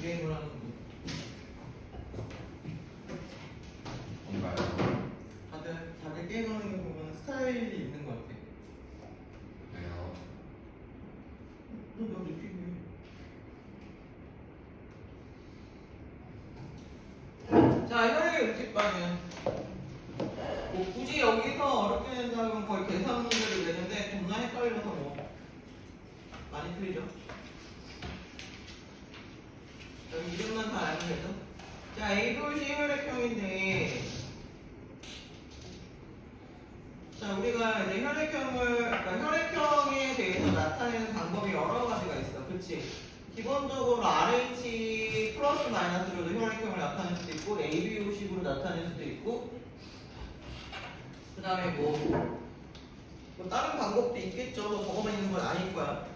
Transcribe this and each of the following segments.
게임을 하는 거. 뭔가요? 다들 게임하는 거 보면 스타일이 있는 것 같아. 왜요? 너 느끼니? 자, 혈액 음식반은 뭐 굳이 여기서 어렵게 낸다면 거의 계산 문제를 내는데 겁나 헷갈려서 뭐 많이 틀리죠. 여기 이름만 다 알면 되죠. 자, A도시 혈액형인데, 자, 우리가 이제 그러니까 혈액형에 대해서 나타내는 방법이 여러 가지가 있어. 그치? 기본적으로 RH 플러스 마이너스로도 혈액형을 나타낼 수도 있고, ABO식으로 나타낼 수도 있고, 그 다음에 뭐 다른 방법도 있겠죠. 뭐 저거만 있는 건 아닐 거야.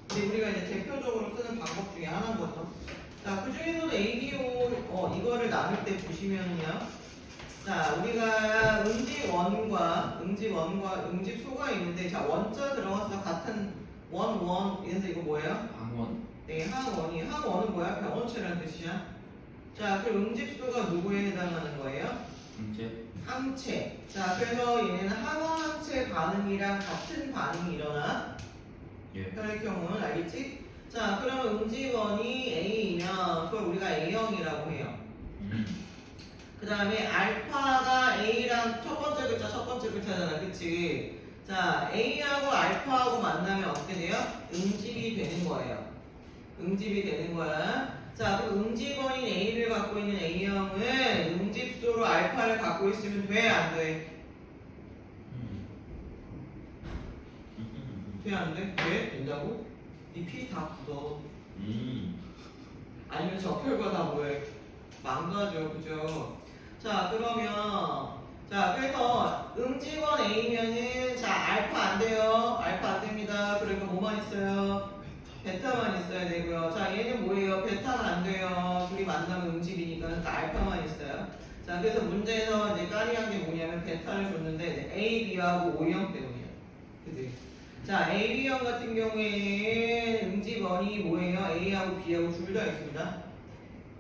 근데 우리가 이제 대표적으로 쓰는 방법 중에 하나인 거죠. 자, 그 중에서도 ABO, 이거를 나눌 때 보시면요. 자, 우리가 응집원과 응집소가 있는데, 자, 원자 들어가서 같은 원, 이래서 이거 뭐예요? 항원. 네, 항원은 뭐야? 병원체라는 뜻이야. 자, 그 응집소가 누구에 해당하는 거예요? 이제 항체. 자, 그래서 얘는 항원 항체 반응이랑 같은 반응이 일어나. 예. 혈액형은 알겠지? 자, 그러면 응집원이 A이면 그걸 우리가 A형이라고 해요. 그 다음에 알파가 A랑 첫 번째 글자잖아, 그치? 자, A하고 알파하고 만나면 어떻게 돼요? 응집이 되는 거예요. 응집이 되는 거야. 자, 그 응집원인 A를 갖고 있는 A형은 응집소로 알파를 갖고 있으면 돼, 안 돼? 돼, 안 돼? 돼? 된다고? 이 피 다 굳어. 아니면 저 결과 다 뭐해? 망가져, 그죠? 자, 그러면 자, 그래서 응집원 A면은 자, 알파 안 돼요. 알파 안 됩니다. 그러니까 뭐만 있어요? 베타만 있어야 되고요. 자, 얘는 뭐예요? 베타는 안 돼요. 둘이 만나면 응집이니까 그러니까 알파만 있어요. 자, 그래서 문제에서 이제 까리한 게 뭐냐면 베타를 줬는데 A, B하고 O형 때문이에요. 그지? 자, AB형 같은 경우에 응집원이 뭐예요? A하고 B하고 둘 다 있습니다.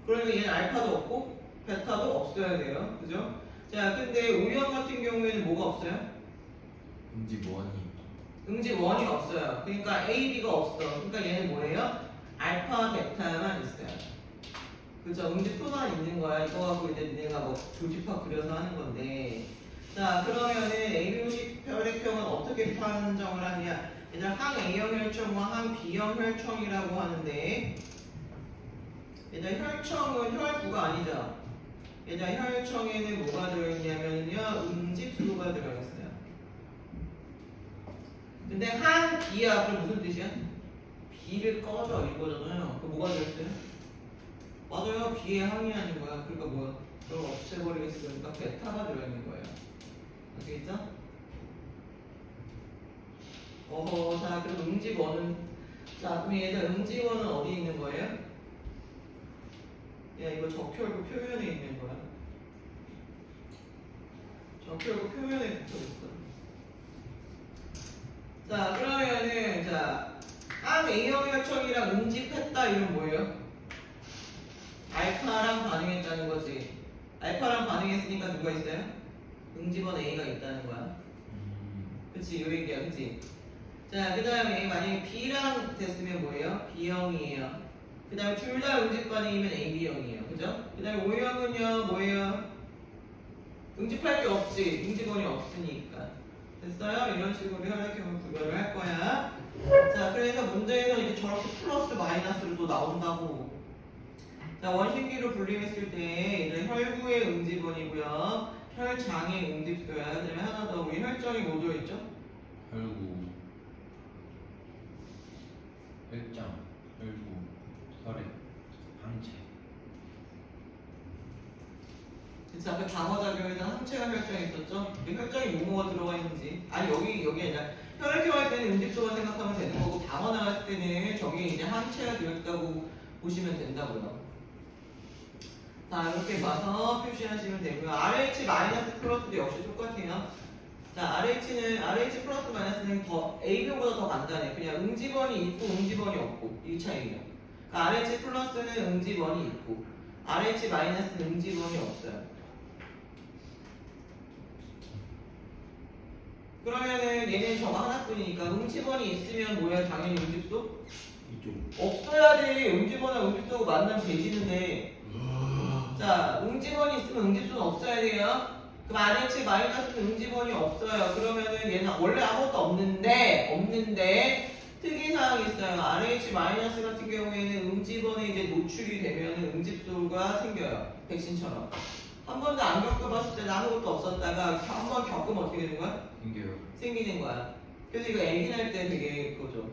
그러니까 얘는 알파도 없고 베타도 없어야 돼요. 그죠? 자, 근데 O형 같은 경우에는 뭐가 없어요? 응집원이. 응집원이 없어요. 그러니까 A, B가 없어. 그러니까 얘는 뭐예요? 알파, 베타만 있어요. 그죠? 응집소만 있는 거야. 이거 갖고 이제 니네가 뭐 교집합 그려서 하는 건데. 자, 그러면은 AB식 혈액형은 어떻게 판정을 하느냐? 얘들 항 A형 혈청과 항 B형 혈청이라고 하는데, 얘들 혈청은 혈구가 아니죠. 얘들 혈청에는 뭐가 들어있냐면요, 응집소가 들어있어요. 근데 항 B야, 그럼 무슨 뜻이야? B를 꺼져 이거잖아요. 그 뭐가 들어있어요? 맞아요, B의 항이 아닌 거야. 그러니까 뭐야? 그걸 없애버리겠으니까 베타가 들어있는 거예요. 아시겠죠? 자, 그럼 응집원은, 자, 그럼 얘들 응집원은 어디 있는 거예요? 야, 이거 적혈구 표면에 있는 거야. 적혈구 표면에 붙어 있어. 자, 그러면은, 자, 항 A형 혈청이랑 응집했다, 이건 뭐예요? 알파랑 반응했다는 거지. 알파랑 반응했으니까 누가 있어요? 응집원 A가 있다는 거야. 그치, 요 얘기야, 그치? 자, 그 다음에 만약에 B랑 됐으면 뭐예요? B형이에요. 그 다음에 둘 다 응집 반응이면 AB형이에요. 그죠? 그 다음에 O형은요, 뭐예요? 응집할 게 없지. 응집원이 없으니까. 됐어요? 이런 식으로 혈액형을 구별을 할 거야. 자, 그래서 문제에서 이제 저렇게 플러스 마이너스로 또 나온다고. 자, 원심기로 분리했을 때 이제 혈구의 응집원이고요. 혈장의 응집소야. 그 다음에 하나 더 우리 혈정이 뭐 들어있죠? 혈구. 혈장. 혈구. 혈액. 항체. 그치, 앞에 방어작용에서 항체가 혈정이 있었죠? 이 혈정이 뭐뭐가 들어가 있는지. 아니, 여기 아니라 혈액형 할 때는 응집소만 생각하면 되는 거고, 방어 나갈 때는 저기 이제 항체가 들어있다고 보시면 된다고요. 자, 이렇게 봐서 표시하시면 되고요. RH 마이너스 플러스도 역시 똑같아요. 자, RH 플러스 마이너스는 더 A형보다 더 간단해. 그냥 응집원이 있고 응집원이 없고 이 차이예요. 그 RH 플러스는 응집원이 있고 RH 마이너스는 응집원이 없어요. 그러면은 얘는 저거 하나뿐이니까 응집원이 있으면 뭐야? 당연히 응집소? 이쪽. 없어야지. 응집원하고 응집소하고 만나면 되지는데. 자, 응집원이 있으면 응집소는 없어야 돼요. 그럼 RH 마이너스는 응집원이 없어요. 그러면은 얘는 원래 아무것도 없는데 특이사항이 있어요. RH 마이너스 같은 경우에는 응집원에 이제 노출이 되면은 응집소가 생겨요. 백신처럼. 한 번도 안 겪어봤을 때는 아무것도 없었다가 한 번 겪으면 어떻게 되는 거야? 생겨요. 생기는 거야. 그래서 이거 애기 날 때 되게 그거죠.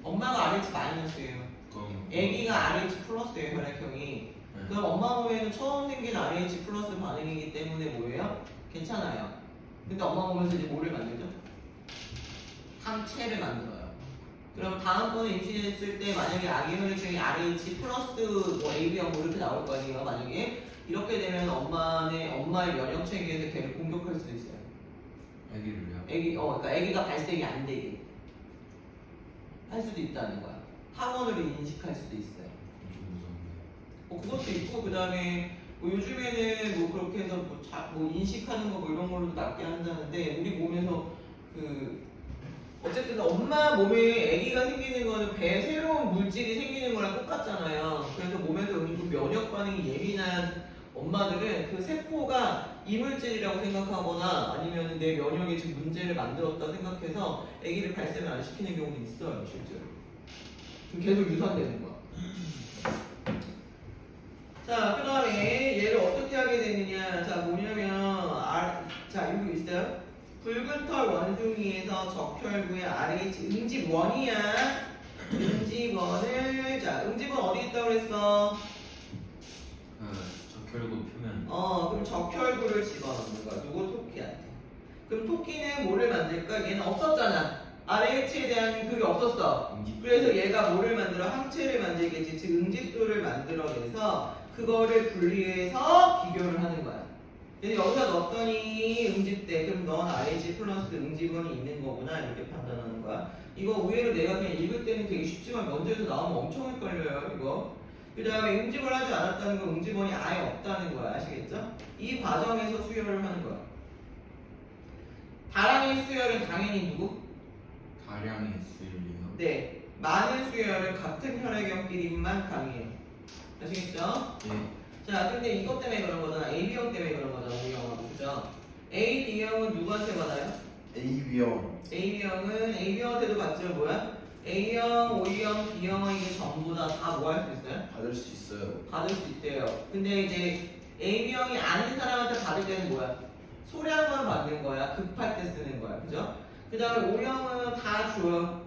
엄마가 RH 마이너스예요. 그럼 애기가 RH 플러스예요, 혈액형이. 네. 그럼 엄마 몸에는 처음 생긴 RH 플러스 반응이기 때문에 뭐예요? 괜찮아요. 근데 엄마 몸에서 이제 뭐를 만들죠? 항체를 만들어요. 그럼 다음번에 임신했을 때 만약에 아기 혈액형이 RH 플러스 뭐 AB형 뭐 이렇게 나올 거 아니에요? 만약에 이렇게 되면 엄마의 면역 체계에서 걔를 공격할 수도 있어요. 아기를요? 그러니까 아기가 발생이 안 되게 할 수도 있다는 거야. 항원으로 인식할 수도 있어요. 좀 무서운데. 그것도 있고 그다음에 뭐 요즘에는 뭐 그렇게 해서 뭐 인식하는 거 뭐 이런 걸로도 낫게 한다는데 우리 몸에서 그 어쨌든 엄마 몸에 아기가 생기는 거는 배에 새로운 물질이 생기는 거랑 똑같잖아요. 그래서 몸에서 그 면역 반응이 예민한 엄마들은 그 세포가 이물질이라고 생각하거나 아니면 내 면역에 지금 문제를 만들었다 생각해서 아기를 발생을 안 시키는 경우도 있어요, 실제로. 지금 계속 유산되는 거야. 자, 그 다음에 얘를 어떻게 하게 되느냐. 자, 뭐냐면, 자, 여기 있어요. 붉은 털 원숭이에서 적혈구의 RH, 응집원이야. 응집원을, 자, 응집원 어디 있다고 그랬어? 적혈구 표면. 그럼 적혈구를 집어넣는 거야. 누구? 토끼한테. 그럼 토끼는 뭐를 만들까? 얘는 없었잖아. RH에 대한 그게 없었어. 그래서 얘가 뭐를 만들어? 항체를 만들겠지. 즉 응집소를 만들어내서 그거를 분리해서 비교를 하는 거야. 그래서 여기다 넣었더니 응집대. 그럼 넌 RH 플러스 응집원이 있는 거구나. 이렇게 판단하는 거야. 이거 의외로 내가 그냥 읽을 때는 되게 쉽지만 먼저에서 나오면 엄청 헷갈려요. 이거. 그 다음에 응집을 하지 않았다는 건 응집원이 아예 없다는 거야. 아시겠죠? 이 과정에서 수혈을 하는 거야. 다량의 수혈은 당연히 누구? 다량의 수율이요. 네. 많은 수혈은 같은 혈액형끼리만 가능해요. 아시겠죠? 예. 자, 근데 이것 때문에 그런 거잖아. AB형 때문에 그런 거잖아. O형하고. 그죠? A, B형은 누구한테 받아요? AB형. AB형한테도 받지만 뭐야? A형, O형, B형 이게 전부 다 뭐 할 수 있어요? 받을 수 있어요. 받을 수 있대요. 근데 이제 AB형이 아닌 사람한테 받을 때는 뭐야? 소량만 받는 거야. 급할 때 쓰는 거야. 그죠? 그 다음에 O형은 다 줘요.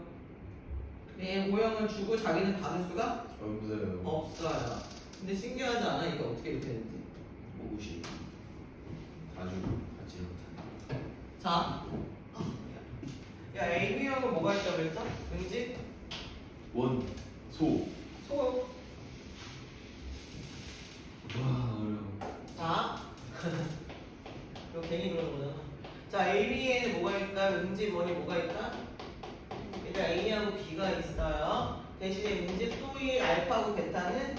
네, O형은 주고 자기는 받을 수가 없어요. 없어요. 근데 신기하지 않아? 이게 어떻게 이렇게 되는지. 무시. 아주 같이 못하네. 자. 야, AB형은 뭐가 있다고 그랬어? 응집? 원. 소. 소. 와 어려워. 자. 이거 괜히 그런 거잖아. 자, AB에는 뭐가 있다? 응집원이 뭐가 있다? 일단 A하고 B가 있어요. 대신에 응집 소위 알파하고 베타는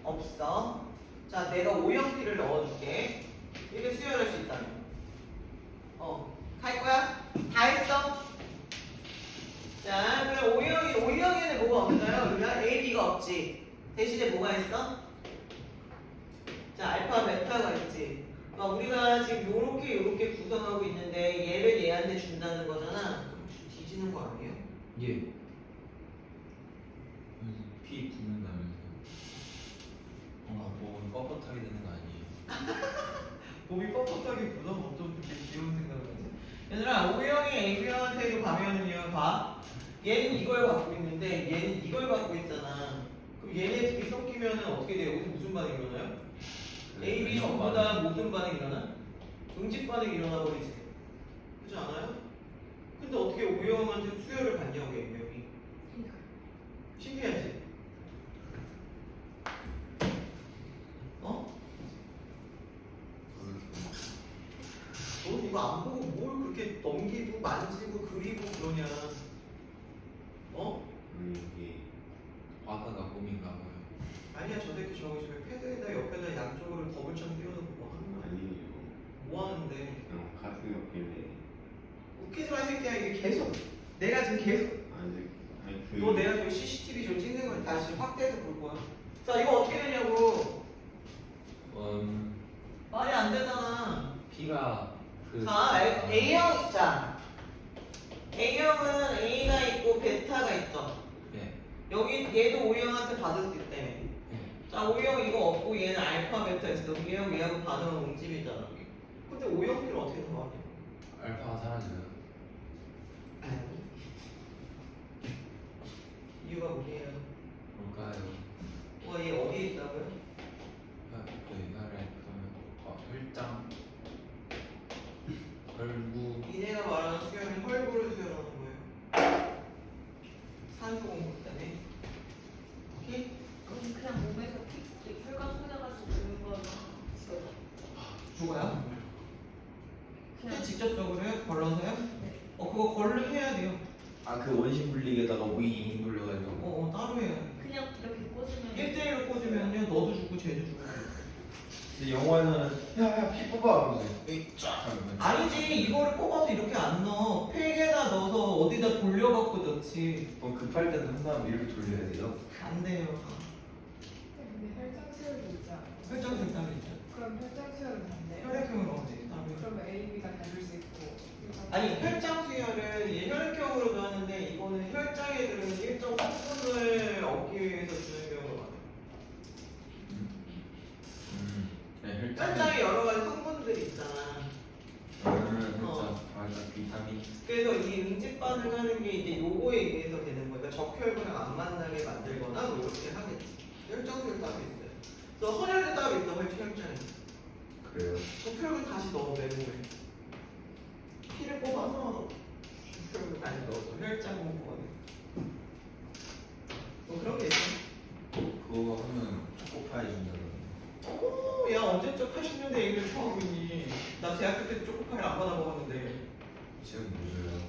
없어. 자, 내가 O형피를 넣어줄게. 이렇게 수혈할 수 있다며. 할 거야? 다 했어? 자, 그럼 O형에는 뭐가 없나요? 우리가 A, B가 없지. 대신에 뭐가 있어? 자, 알파, 베타가 있지. 우리가 지금 요렇게 구성하고 있는데 얘를 얘한테 준다는 거잖아. 그럼 뒤지는 거 아니에요? 예. 피 붓는다면서요. 몸은 뻣뻣하게 되는 거 아니에요? 몸이 뻣뻣하게 굳어? 어쩜 그렇게 귀여운 생각을 하지? 얘들아, O형이 AB형한테도 가면은요, 봐. 얘는 이걸 갖고 있는데 얘는 이걸 갖고 있잖아. 그럼 얘네 둘이 섞이면은 어떻게 돼요? 여기서 무슨 반응이 일어나요? A, B 전부 다 무슨 반응이 일어나? 응집 반응이 일어나 버리지. 그렇지 않아요? 근데 어떻게 O형한테 수혈을 받냐고, A형이. 신기하지? 너 이거 안 보고 뭘 그렇게 넘기고 만지고 그리고 그러냐? 여기 바다가 꾸민 새끼야 이게 계속 내가 지금 계속 아니 너 내가 지금 CCTV 좀 찍는 걸 다시 확대해서 볼 거야. 자 이거 어떻게 되냐고. 말이 안 되잖아. P가 그 자 A형 자 A형은 A가 있고 베타가 있죠. 네. 여기 얘도 O형한테 받을 수 있다며. 네. 자 O형 이거 없고 얘는 알파 베타 있어. 얘하고 반응은 옹집이잖아. 근데 O형끼리 어떻게 나와? 알파가 사라져요. 아니 이유가 뭐예요? 뭘까요? 얘 어디에 있다고요? 그 혈액 혈장 혈구 니네가 말하는 수혈은 혈구를 수혈하는 거예요. 산소 공급 때문에. 오케이? 그럼 그냥 몸에서 혈관 쏟아가지고 주는 거는 죽어요? 그냥 직접적으로 해요? 걸러서요? 네. 그거 걸르 해야 돼요. 아 그 원심 분리기에다가 윙 돌려가지고 따로 해야 돼. 그냥 이렇게 꽂으면 1대1로 꽂으면요 너도 죽고 쟤도 죽고. 근데 영화는 야야 피 뽑아 하면서 쫙 하면 아니지 이거를 뽑아서 이렇게 안 넣어. 팩에다 넣어서 어디다 돌려갖고 넣지. 그럼 급할 때는 한 다음 이렇게 돌려야 돼요? 안 돼요. 근데 혈장 수혈도 있지 않아요? 혈장 색깔이 있죠. 그럼 혈장 수혈은 반대요? 혈액형으로 어디 따로. 그럼 A, B가 다를 수 있고 아니 혈장 수혈은 얘 혈액형으로도 하는데 이거는 혈장에 들어있는 일정 성분을 얻기 위해서 주는 경우가 많아요. 네, 혈장에 여러 가지 성분들이 있잖아. 혈장 맞아 비타민 그래서 이 응집 반응하는 게 이제 요거에 의해서 되는 거니까 적혈구랑 안 만나게 만들거나 뭐 이렇게 하겠지. 혈장 수혈 따로 있어요. 그래서 헌혈도 따로 있어 혈장에. 그래요? 적혈구 다시 넣어 내몸에. 피를 뽑아서 적혈구 다시 넣어서 혈장 공부하는. 뭐 그런 게 있어. 그거 하면 초코파이 준다고 오, 야 언제적 80년대 얘기를 처음 보니? 나 대학교 때 초코파이를 안 받아 먹었는데. 지금 뭐줘요?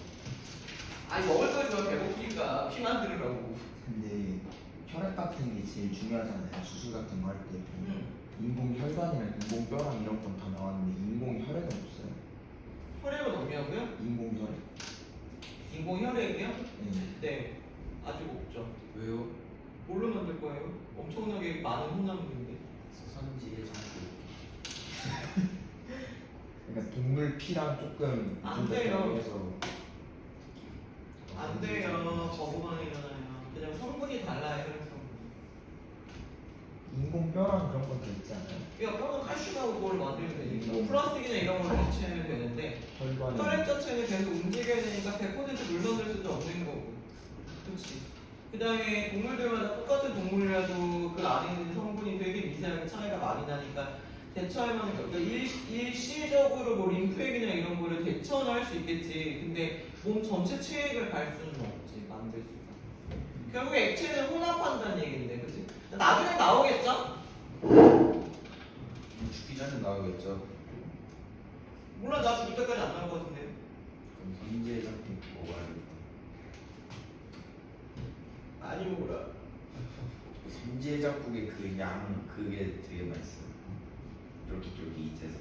아니 먹을 거 좋아 배고프니까 피 만들으라고. 근데 혈액 같은 게 제일 중요하잖아요. 수술 같은 거 할 때. 응. 인공 혈관이랑 인공 뼈랑 이런 건 다 나왔는데 인공 혈액은 없어요. 혈액은 없냐고요? 인공 혈액. 인공 혈액이요? 네. 네. 아직 없죠. 왜요? 뭘로 만들 거예요? 엄청나게 많은 혼합물인데. 서선지의 장기. 그러니까 동물 피랑 조금 안 돼요. 해서 안 돼요. 거부반응이잖아요. 그냥 성분이 달라요. 혈액 성분. 인공 뼈랑 그런 건 다 있지 않아요? 야, 뼈는 칼슘하고 그걸 만들면 되니까. 인공. 플라스틱이나 이런 걸 대체하면 되는데 혈관이 혈액 자체는 계속 움직여야 되니까 100%물 만들 수도 없는 거고. 그렇지. 그 다음에 동물들마다 똑같은 동물이라도 그 안에 있는 성분이 되게 미세하게 차이가 많이 나니까 대처할 만한 게 그러니까 일시적으로 뭐 림프액이나 이런 거를 대처는 할 수 있겠지. 근데 몸 전체 체액을 갈 수는 없지. 만들 수가. 결국에 액체는 혼합한다는 얘기인데, 그치? 나중에 나오겠죠? 죽기 전에 나오겠죠? 몰라, 나 죽을 때까지 안 나올 것 같은데. 그럼 선지의 작품 먹어야겠다 아니면 몰라. 선지의 작품의 그 양 그게 되게 맛있어요 쫄깃쫄깃해서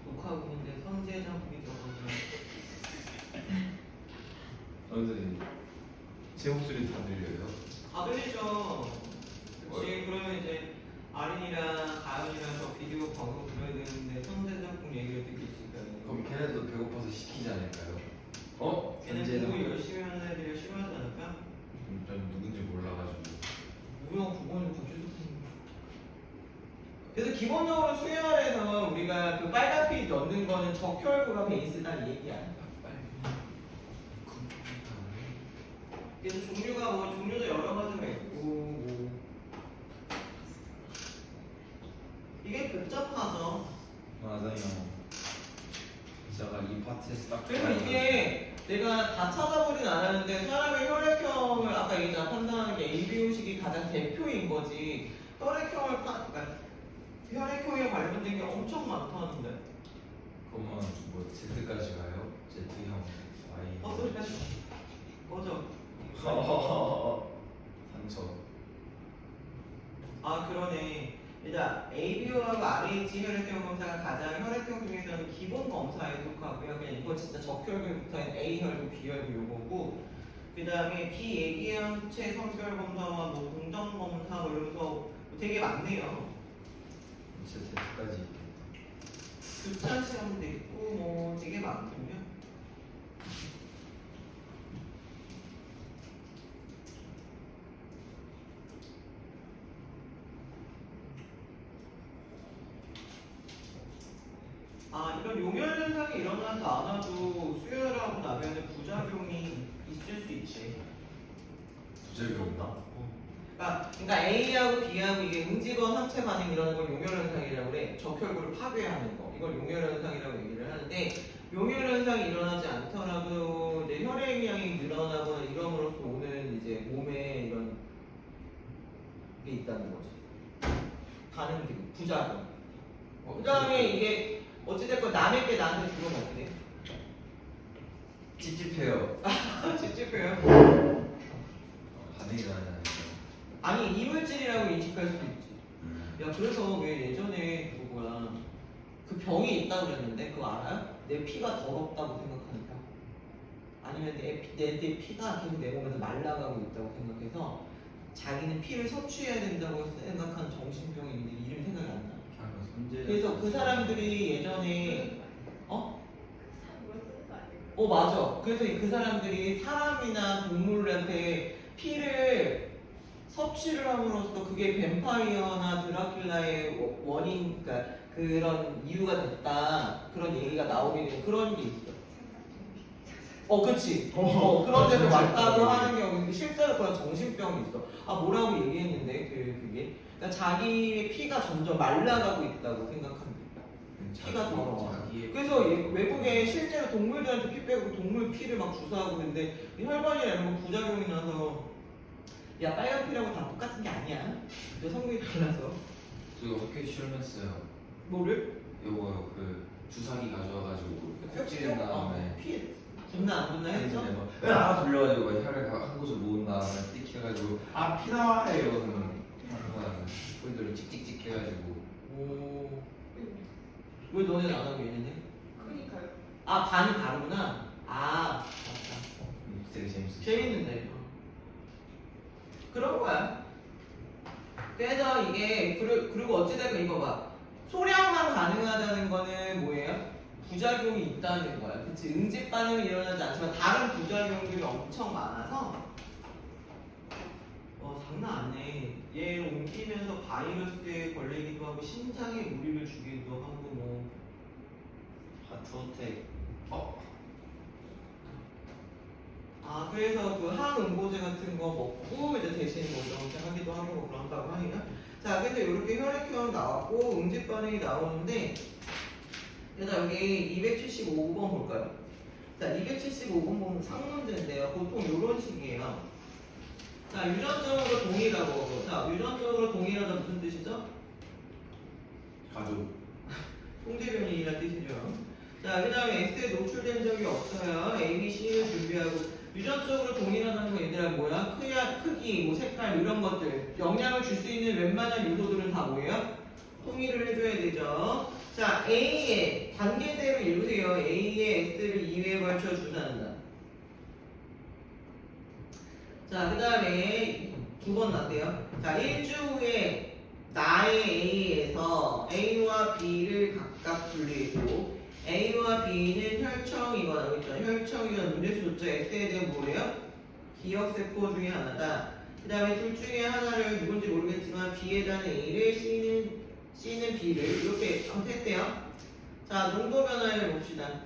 녹화하고 있는데 선지의 장품이 들어가면 선생님 제 목소리 다 들려요? 다 들리죠. 그치? 그러면 이제 아린이랑 가연이랑 저 비디오 광고 들어야 되는데 선지의 장품 얘기를 듣겠지. 그럼 걔네도 배고파서 시키지 않을까요? 걔네 선지의 공부 작품 열심히 하는 애들이 싫어하지 않을까? 전 누군지 몰라가지고 우영 부모님 갑자기 그래서 기본적으로 수혈에서 우리가 그 빨간 피 넣는 거는 적혈구가 베이스다 이 얘기야. 그래서 종류가 뭐 종류도 여러 가지가 있고 뭐 이게 복잡하죠. 맞아요 제가 이 파트에서 딱 그래서 이게 내가 다 찾아보진 않았는데 사람의 혈액형을 아까 얘기했잖아 판단하는 게 ABO식이 가장 대표인 거지. 그러니까 혈액형에 관련된 게 엄청 많다는데. 그러면 뭐 Z까지 가요? Z형 Y 소리 뺐어. 꺼져. 상처 아 그러네. 일단 ABO하고 RH 혈액형 검사가 가장 혈액형 중에서는 기본 검사에 속하고요. 그냥 이거 진짜 적혈구부터는 A혈구, B혈구 요거고 그 다음에 비얘기형체 성별 검사와 뭐 공정 검사 뭐 이러면서 되게 많네요. 진짜 대까지 교차 시험도 있고 뭐 되게 많군요. 아 이런 용혈 현상이 일어나지 않아도 수혈하고 나면은 부작용이 있을 수 있지. 부작용이나? 그러니까 A하고 B하고 이게 응집원 상체 반응 이런 걸 용혈 현상이라고 그래. 적혈구를 파괴하는 거. 이걸 용혈 현상이라고 얘기를 하는데 용혈 현상이 일어나지 않더라도 이제 혈액량이 늘어나거나 이러므로써 오는 이제 몸에 이런 게 있다는 거지. 반응들, 부작용. 그다음에 이게 어찌됐건 남의 게 나한테 들어오면 어떻게 돼? 찝찝해요. 찝찝해요. 반응이 나잖아요. 아니 이물질이라고 인식할 수도 있지. 야 그래서 왜 예전에 그거 뭐야 그 병이 있다고 그랬는데 그거 알아요? 내 피가 더럽다고 생각하니까 아니면 내 피가 계속 내 몸에서 말라가고 있다고 생각해서 자기는 피를 섭취해야 된다고 생각하는 정신병이 있는데 이름이 생각이 안 나. 그래서 그 사람들이 예전에 맞아. 그래서 그 사람들이 사람이나 동물한테 피를 섭취를 함으로써 그게 뱀파이어나 드라큘라의 원인, 그러니까 그런 이유가 됐다. 그런 얘기가 나오게 된 그런 게 있어. 그치. 그런 데서 왔다고 하는 경우인데 실제로 그런 정신병이 있어. 뭐라고 얘기했는데 그게. 그러니까 자기의 피가 점점 말라가고 있다고 생각합니다. 피가 더러워. 그래서 외국에 실제로 동물들한테 피 빼고 동물 피를 막 주사하고 있는데 혈관이나 이런 거 부작용이 나서 야 빨간 피라고 다 똑같은 게 아니야. 저 성분이 달라서. 저 학교에 실험했어요. 뭐를? 요거 그 주사기 가져와가지고 콕 찌른 다음에 피 붙나 안 붙나 했어? 야 돌려가지고 막 혈을 한 곳을 모은 다음에 띡 해가지고 피 나와 이러고서는 소리들을 찍찍찍 해가지고 오. 왜 너네는 안 하고 얘네는? 그러니까요. 반이 다르구나. 맞다. 되게 재밌었어요. 재밌는데. 그런 거야. 그래서 이게 그리고 어찌됐건 이거 봐. 소량만 가능하다는 거는 뭐예요? 부작용이 있다는 거야. 그치? 응집 반응이 일어나지 않지만 다른 부작용들이 엄청 많아서 장난 아니네. 얘 옮기면서 바이러스에 걸리기도 하고 심장에 무리를 주기도 하고 뭐 하트어택. 그래서 그 항응고제 같은 거 먹고 이제 대신 뭐 이런 게 하기도 하고 그런다고 하니까 자 그래서 이렇게 혈액형 나왔고 응집 반응이 나오는데 일단 여기 275번 볼까요? 자 275번 보면 상문제인데요. 보통 이런 식이에요. 자 유전적으로 동일하고 자 유전적으로 동일하다 무슨 뜻이죠? 가족. 통제변이라는 뜻이죠. 자 그 다음에 X에 노출된 적이 없어요. A, B, C를 준비하고 유전적으로 동일하다는 건 얘들아 뭐야? 크기, 뭐 색깔 이런 것들 영향을 줄 수 있는 웬만한 요소들은 다 뭐예요? 통일을 해줘야 되죠. 자 A의 단계대로 읽으세요. A의 X를 2회에 걸쳐 주사한다. 자 그 다음에 두 번 났대요. 자 1주 후에 나의 A에서 A와 B를 각각 분리했고 A와 B는 혈청이거나 혈청이거나 문제수 조자 X에 대한 뭐예요? 기억세포 중에 하나다. 그 다음에 둘 중에 하나를 누군지 모르겠지만 B에다는 A를 C는 B를 이렇게 했대요. 자 농도 변화를 봅시다.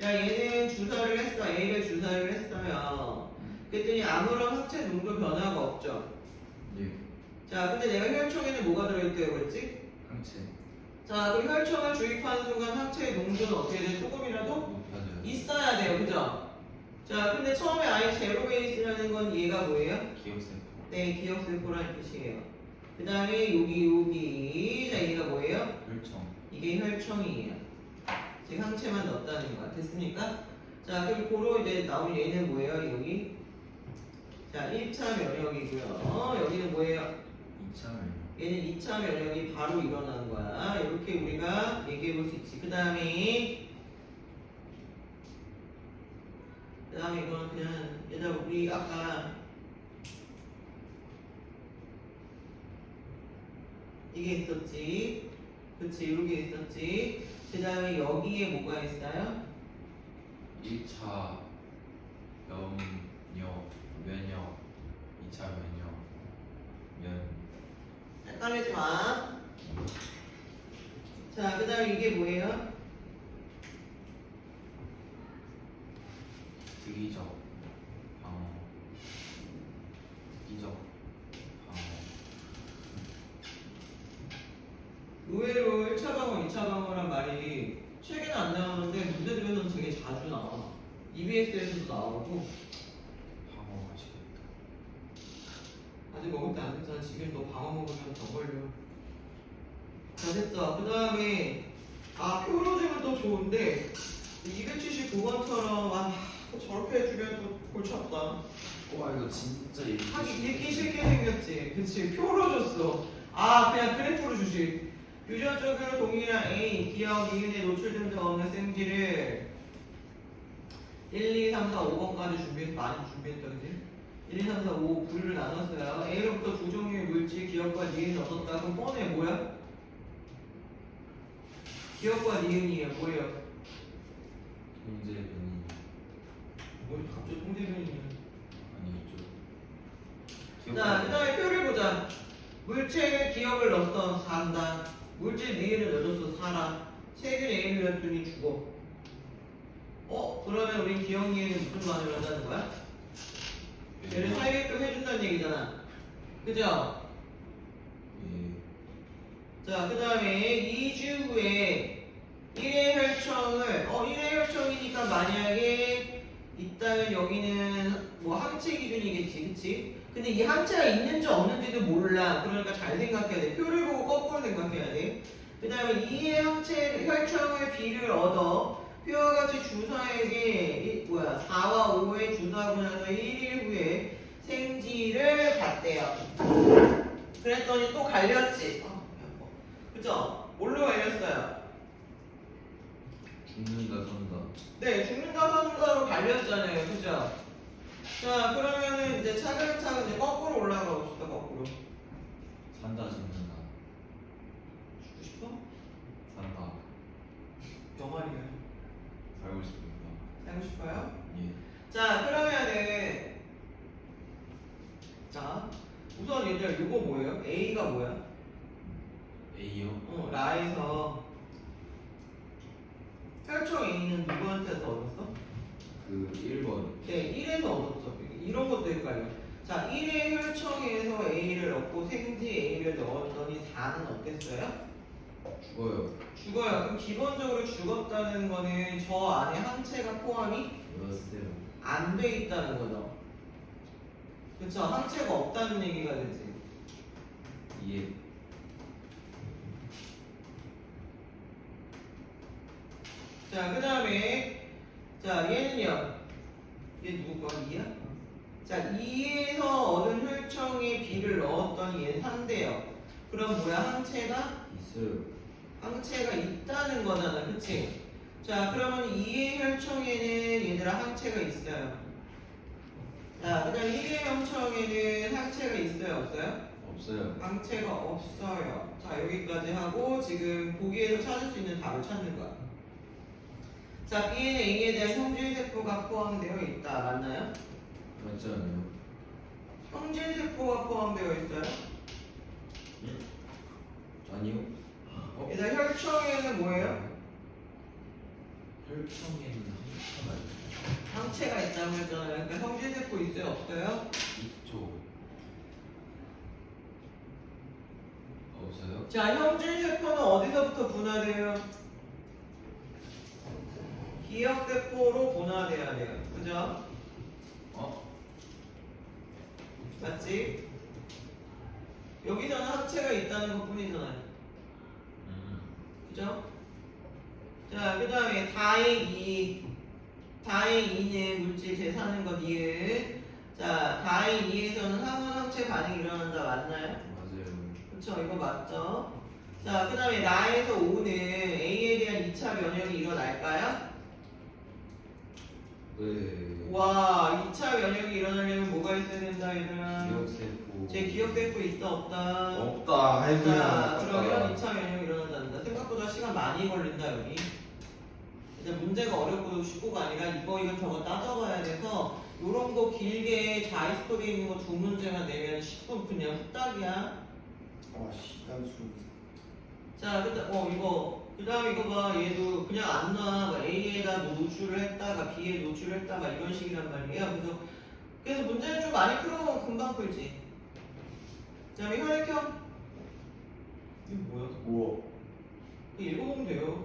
자 얘는 주사를 했어. A를 주사를 했어요. 그랬더니 아무런 항체 농도 변화가 없죠. 예. 자 근데 내가 혈청에는 뭐가 들어있대요 그랬지? 항체. 자 그럼 혈청을 주입하는 순간 항체의 농도는 어떻게 돼? 조금이라도 높아져요. 있어야 돼요 그죠? 자 근데 처음에 아예 제로 베이스라는 건 얘가 뭐예요? 기억세포. 네 기억세포라는 뜻이에요. 그 다음에 여기 자 얘가 뭐예요? 혈청. 이게 혈청이에요. 지금 항체만 넣었다는 거야. 됐습니까? 자 그리고 고로 이제 나온 얘는 뭐예요? 여기 자 1차 면역이고요. 여기는 뭐예요? 2차 면역. 얘는 2차 면역이 바로 일어나는 거야. 이렇게 우리가 얘기해 볼 수 있지. 그 다음에 이건 그냥 얘들아 우리 아까 이게 있었지. 그치, 이렇게 있었지. 그 다음에 여기에 뭐가 있어요? 1차 면역, 2차 면역, 헷갈리지 마. 자, 그 다음에 이게 뭐예요? 특이적 방어, 이적 방어. 의외로 1차 방어, 2차 방어란 말이 최근에 안 나오는데 문제집에서는 되게 자주 나와. EBS에서도 나오고. 방어 맛있겠다. 아직 먹을 때 안 됐잖아. 지금 너 방어 먹으면 더 걸려. 자, 됐죠. 그 다음에 표로즘은 또 좋은데 279번처럼 또 저렇게 해주면 또 골치 아프다. 와 이거 진짜 읽기 하기 싫다. 읽기 싫게 생겼지. 그치. 표로 줬어. 그냥 그래프로 주지. 유전적으로 동일한 A, 기억, 이은에 노출된 적 없는 생지를 1, 2, 3, 4, 5번까지 많이 준비했다, 그지? 1, 2, 3, 4, 5 부류를 나눴어요. A로부터 두 종류의 물질, 기억과 니은이 얻었다. 그럼 뻔해, 뭐야? 기억과 니은이에요, 뭐예요? 문제 변이 갑자기 통제변이냐? 아니 자, 그 다음에 표를 보자. 물체에 기억을 넣었어, 산다. 물질 니은을 넣어줬어, 살아. 색을 A를 넣었더니 죽어. 그러면 우린 기억 니은이 무슨 말을 한다는 거야? 얘를 살게끔 해준다는 얘기잖아. 그죠? 자, 그 다음에 2주 후에 1회 혈청을 1회 혈청이니까 만약에 있다면 여기는 뭐 항체 기준이겠지, 그치? 근데 이 항체가 있는지 없는지도 몰라. 그러니까 잘 생각해야 돼. 표를 보고 거꾸로 생각해야 돼. 그 다음에 2의 항체 혈청의 비를 얻어 표와 같이 주사에게 4와 5의 주사하고 나서 1일 후에 생지를 봤대요. 그랬더니 또 갈렸지. 그죠? 뭘로 갈렸어요? 죽는다 산다. 네, 죽는다 산다로 갈렸잖아요. 그죠? 자, 그러면은 이제 차근차근 이제 거꾸로 올라가 봅시다. 거꾸로. 산다 죽는다. 죽고 싶어? 산다. 영화리가요. 살고 싶습니다. 살고 싶어요? 예. 자, 그러면은 자, 우선 얘들아 이거 뭐예요? A가 뭐야? A요? 라에서 혈청 A는 누구한테 더 얻었어? 그 1번. 네, 1에서 얻었죠. 이런 것도 헷갈려. 자, 1의 혈청에서 A를 얻고 생지 A를 넣었더니 4는 어땠어요? 죽어요. 죽어요. 그럼 기본적으로 죽었다는 거는 저 안에 항체가 포함이 넣었어요. 안 돼 있다는 거죠. 그쵸? 항체가 없다는 얘기가 되지. 예. 자, 그 다음에 자, 얘는요. 얘 누구 거야? 2야? 자, 2에서 얻은 혈청에 B를 넣었더니 얘는 3대요. 그럼 뭐야? 있어요. 항체가 있다는 거잖아. 그치? 자, 그러면 2의 혈청에는 얘들아 항체가 있어요. 자, 그 다음 1의 혈청에는 항체가 있어요? 없어요? 없어요. 항체가 없어요. 자, 여기까지 하고 지금 보기에서 찾을 수 있는 답을 찾는 거야. 자, BNA에 대한 형질세포가 포함되어 있다. 맞나요? 맞지 않아요? 형질세포가 포함되어 있어요? 아니요. 일단 혈청에는 뭐예요? 혈청에는 항체가 항체가 있다고 했잖아요. 그러니까 형질세포 있어요? 없어요? 있죠. 없어요? 자, 형질세포는 어디서부터 분화돼요? 기억세포로 분화돼야 돼요. 그죠? 맞지? 여기서는 항체가 있다는 것 뿐이잖아요. 그죠? 자, 그 다음에 다행2는 물질 재사는 거 니은. 자, 다행2에서는 항원 항체 반응이 일어난다. 맞나요? 맞아요. 그쵸, 이거 맞죠? 자, 그 다음에 나에서 오는 A에 대한 2차 면역이 일어날까요? 네. 와, 2차 면역이 일어나려면 뭐가 있어야 된다, 얘들아? 기억세포. 제 기억세포 있다, 없다? 없다. 아이고야. 자, 그러면 아깝다. 2차 면역이 일어난다. 생각보다 시간 많이 걸린다, 여기. 이제 문제가 어렵고 쉽고가 아니라 이거 저거 따져봐야 돼서 요런 거 길게 자이스토리에 있는 거 두 문제만 내면 10분 그냥 후딱이야. 와 시간 수. 자, 그다음 이거 봐. 얘도 그냥 안 놔. 뭐 A에다 노출을 했다가 B에 노출을 했다가 이런 식이란 말이에요. 그래서 문제를 좀 많이 풀어보면 금방 풀지. 자, 그다음에 혈액형. 이거 뭐야? 우와. 이거 읽어보면 돼요.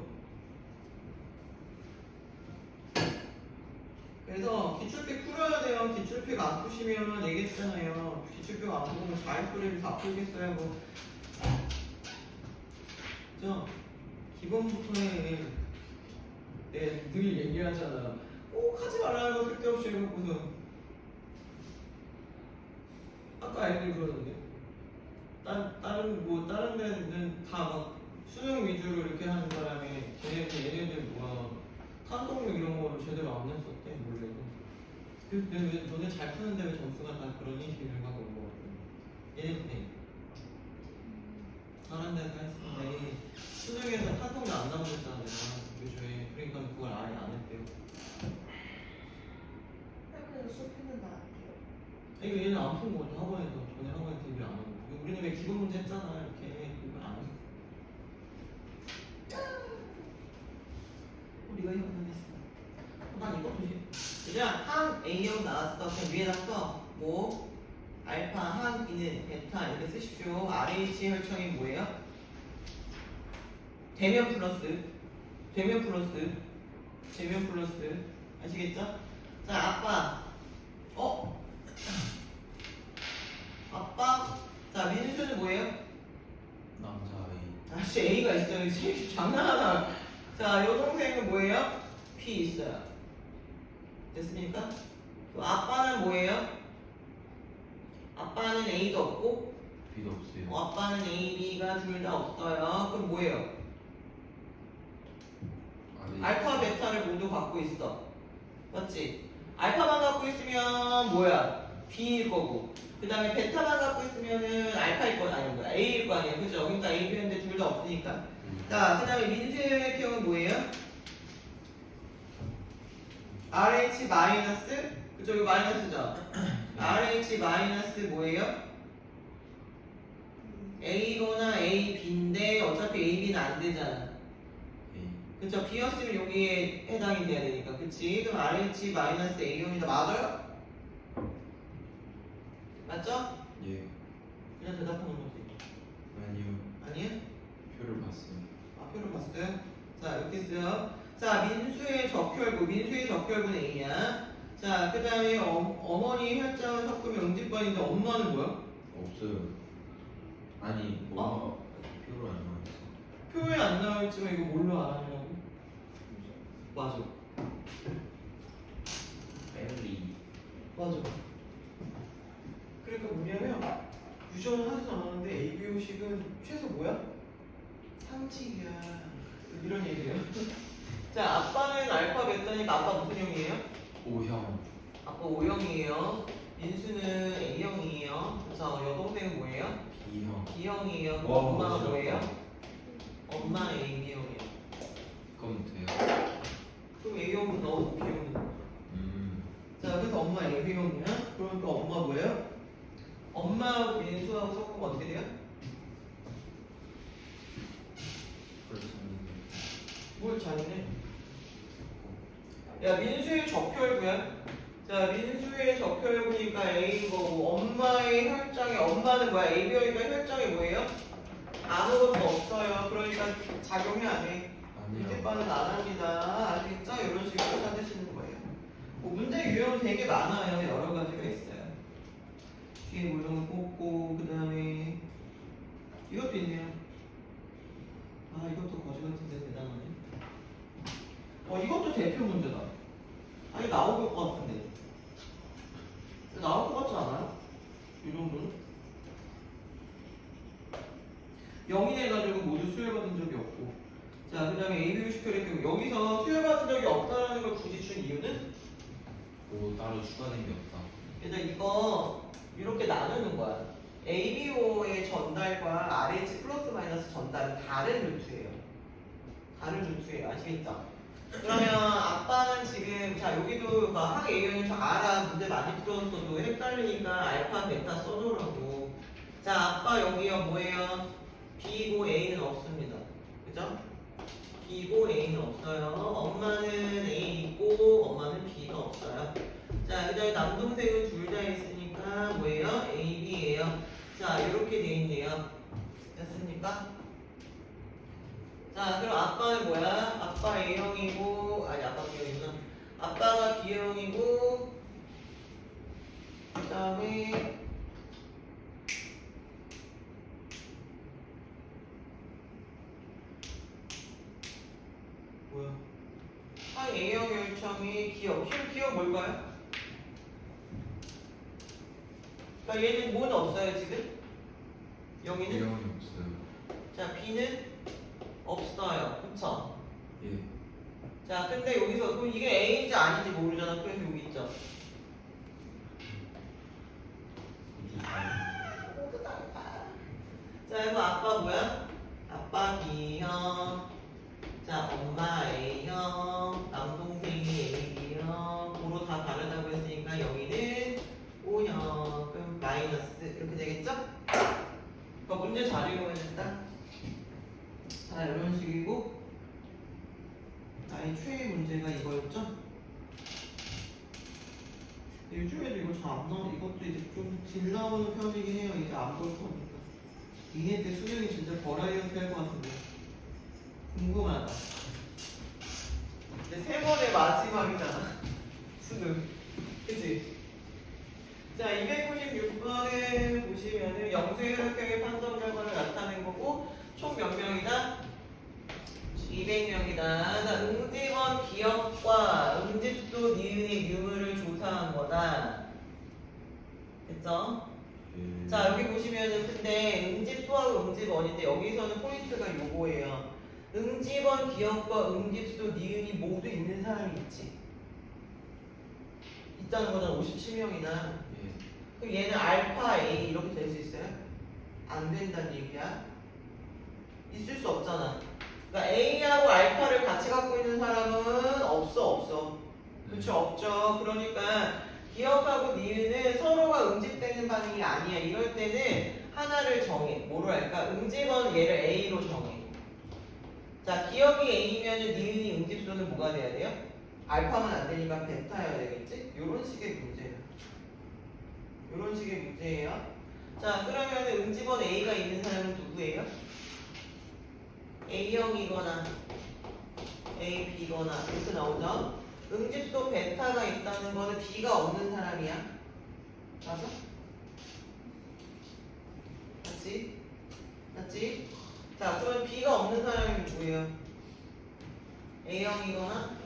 그래서 기출표 풀어야 돼요. 기출표 안 푸시면 얘기했잖아요. 기출표 안 풀면 자유풀이를 다 풀겠어요. 뭐. 그죠? 기본부터는 늘 얘기하잖아. 꼭 하지 말라는 거 쓸데없이 해놓고서 아까 애들 그러던데. 다른 데는 다 막 수능 위주로 이렇게 하는 바람에 얘네들 뭐야 탄성력 이런 거를 제대로 안 냈었대 원래도. 근데 왜 너네 잘 푸는데 왜 점수가 다 그런 식으로 하고 온 거 같아. 얘네들 다른 데서 했었는데 수능에서 탄성력 안 나오겠잖아 내가 요즘에. 그러니까 그걸 아예 안 했대요. 학교에서 수업 했는데 안 돼요. 이거 얘는 안 푼 거죠. 학원에서 전에 학원에 대비 안 하고. 우리는 왜 기본 문제 했잖아 이렇게. 이거 안 해. 우리가 현명했어. 난 이거 보지. 그냥 한 A형 나왔어. 그냥 위에다 써. 뭐 알파 한 B는 베타 이렇게 쓰십시오. RH 혈청이 뭐예요? 대면 플러스 아시겠죠? 자 아빠 아빠 자 민수는 뭐예요? 남자아이. 아씨 A가 있어요. 이 장난하나. 자 여동생은 뭐예요? P 있어요. 됐습니까? 또 아빠는 뭐예요? 아빠는 A도 없고 비도 없어요. 아빠는 A, B가 둘 다 없어요. 그럼 뭐예요? 알파, 베타를 모두 갖고 있어. 맞지? 알파만 갖고 있으면 뭐야? B일 거고. 그 다음에 베타만 갖고 있으면은 알파일 거 아니 뭐야? A일 거 아니야. 그죠? 그러니까 A, B였는데 둘 다 없으니까. 자, 그 다음에 민수의 혈액형은 뭐예요? RH 마이너스? 그죠? 이거 마이너스죠? RH 마이너스 뭐예요? A거나 A, B인데 어차피 A, B는 안 되잖아. 그쵸? B였으면 여기에 해당이 돼야 되니까. 그치? 그럼 RH 마이너스 A형이다. 맞아요? 맞죠? 예. 그냥 대답하는 거지. 아니요. 아니에요? 표를 봤어요. 아, 표를 봤어요? 자, 이렇게 써요. 자, 민수의 적혈구는 A야. 자, 그 다음에 어머니 혈장을 섞으면 응집반인데 엄마는 뭐야? 없어요. 아니 뭐 표를 안 나왔어. 표에 안 나와있지만 이거 뭘로 알아내라고? 맞아. 빨리. 맞아. 그러니까 뭐냐면 유전을 하지 않았는데 ABO식은 최소 뭐야? 상식이야. 이런 얘기예요. 자, 아빠는 알파 베타니까 아빠 무슨 형이에요? O형. 아빠 O형이에요. 민수는 A형이에요. 그래서 여동생은 뭐예요? B형. B형이에요. 그럼 와, 엄마가 멋있다. 뭐예요? 엄마 AB형이에요. 그럼 돼요. 그럼 A형은 넣어도 B형은 넣어. 자, 그래서 엄마 A형이야. 그러니까 엄마 뭐예요? 엄마하고 민수하고 섞으면 어떻게 돼요? 뭘 잔인해? 야, 민수의 적혈구야. 자, 민수의 적혈구니까 A인 거고 엄마의 혈장에 엄마는 뭐야? AB형이니까 혈장이 뭐예요? 아무것도 없어요. 그러니까 작용이 안 해. 문제반은 안 합니다. 아시겠죠? 이런 식으로 찾으시는 거예요. 뭐 문제 유형은 되게 많아요. 여러 가지가 있어요. 뒤에 물론 뽑고 그 다음에 이것도 있네요. 아, 이것도 거지 같은데 대단하네. 이것도 대표 문제다. 아니 나올 것 같은데. 나올 것 같지 않아요? 이 정도는? 0인해가지고 모두 수혈받은 적이 없고. 자, 그 다음에 ABO10혈의 경우 여기서 수혈받은 적이 없다라는 걸 굳이 준 이유는 뭐 따로 추가된 게 없다. 일단 이거 이렇게 나누는 거야. ABO의 전달과 RH 플러스 마이너스 전달은 다른 루트예요. 다른 루트예요. 아시겠죠? 그러면 아빠는 지금 자 여기도 막 항 A형이 저 알아 문제 많이 풀었어도 헷갈리니까 알파 베타 써줘라고. 자 아빠 여기요 뭐예요? B고 A는 없습니다. 그죠? B고 A는 없어요. 엄마는 A 있고 엄마는 B가 없어요. 자 그다음에 남동생은 둘 다 있으니까 뭐예요? A, B예요. 자 이렇게 돼 있네요. 됐습니까? 자 그럼 아빠는 뭐야? 아빠 A형이고 아니 아빠 B형이구나. 아빠가 B형이고 그 다음에 뭐야? 한 A형 결정이 기억 뭘까요? 그러니까 얘는 뭐는 없어요 지금? 여기는? A형이 없어요. 자 B는 없어요 그쵸? 예. 자 근데 여기서 그럼 이게 A인지 아닌지 모르잖아. 그래서 여기 있죠. 자 그래서 아빠 뭐야? 아빠 B형. 자 엄마 A형. 남동생이 AB형. 도로 다 다르다고 했으니까 여기는 O형. 그럼 마이너스 이렇게 되겠죠? 그러니까 문제 잘 읽어야 된다. 자 이런 식이고 나의 최애 문제가 이거였죠? 요즘에도 이거 잘 안 나오. 이것도 이제 좀 딜 나오는 편이긴 해요. 이제 안 볼 거니까. 2년 때 수능이 진짜 버라이어티 할 것 같은데 궁금하다. 이제 세 번의 마지막이잖아. 수능. 그치? 자 296번은 보시면은 영수의 혈액형의 판정 결과를 나타낸 거고 총 몇 명이다? 200명이다. 자, 응집원 기억과 응집소 니은의 유무를 조사한 거다. 됐죠? 예. 자, 여기 보시면은 근데 응집소하고 응집원인데 여기서는 포인트가 요거예요. 응집원 기억과 응집소 니은이 모두 있는 사람이 있지. 있다는 거잖아. 57명이나. 예. 그럼 얘는 알파 A 이렇게 될 수 있어요? 안 된다는 얘기야. 있을 수 없잖아. 그러니까 A하고 알파를 같이 갖고 있는 사람은 없어. 그렇죠? 없죠. 그러니까 기억하고 니은은 서로가 응집되는 반응이 아니야. 이럴 때는 하나를 정해. 뭐로 할까? 응집은 얘를 A로 정해. 자, 기억이 A면은 니은이 응집수는 뭐가 돼야 돼요? 알파만 안 되니까 베타여야 되겠지? 요런 식의 문제예요. 요런 식의 문제예요. 자, 그러면 응집원 A가 있는 사람은 누구예요? A형이거나 A, B거나 이렇게 나오죠? 응집소 베타가 있다는 거는 B가 없는 사람이야. 맞아? 맞지? 맞지? 자, 그럼 B가 없는 사람이 누구예요? A형이거나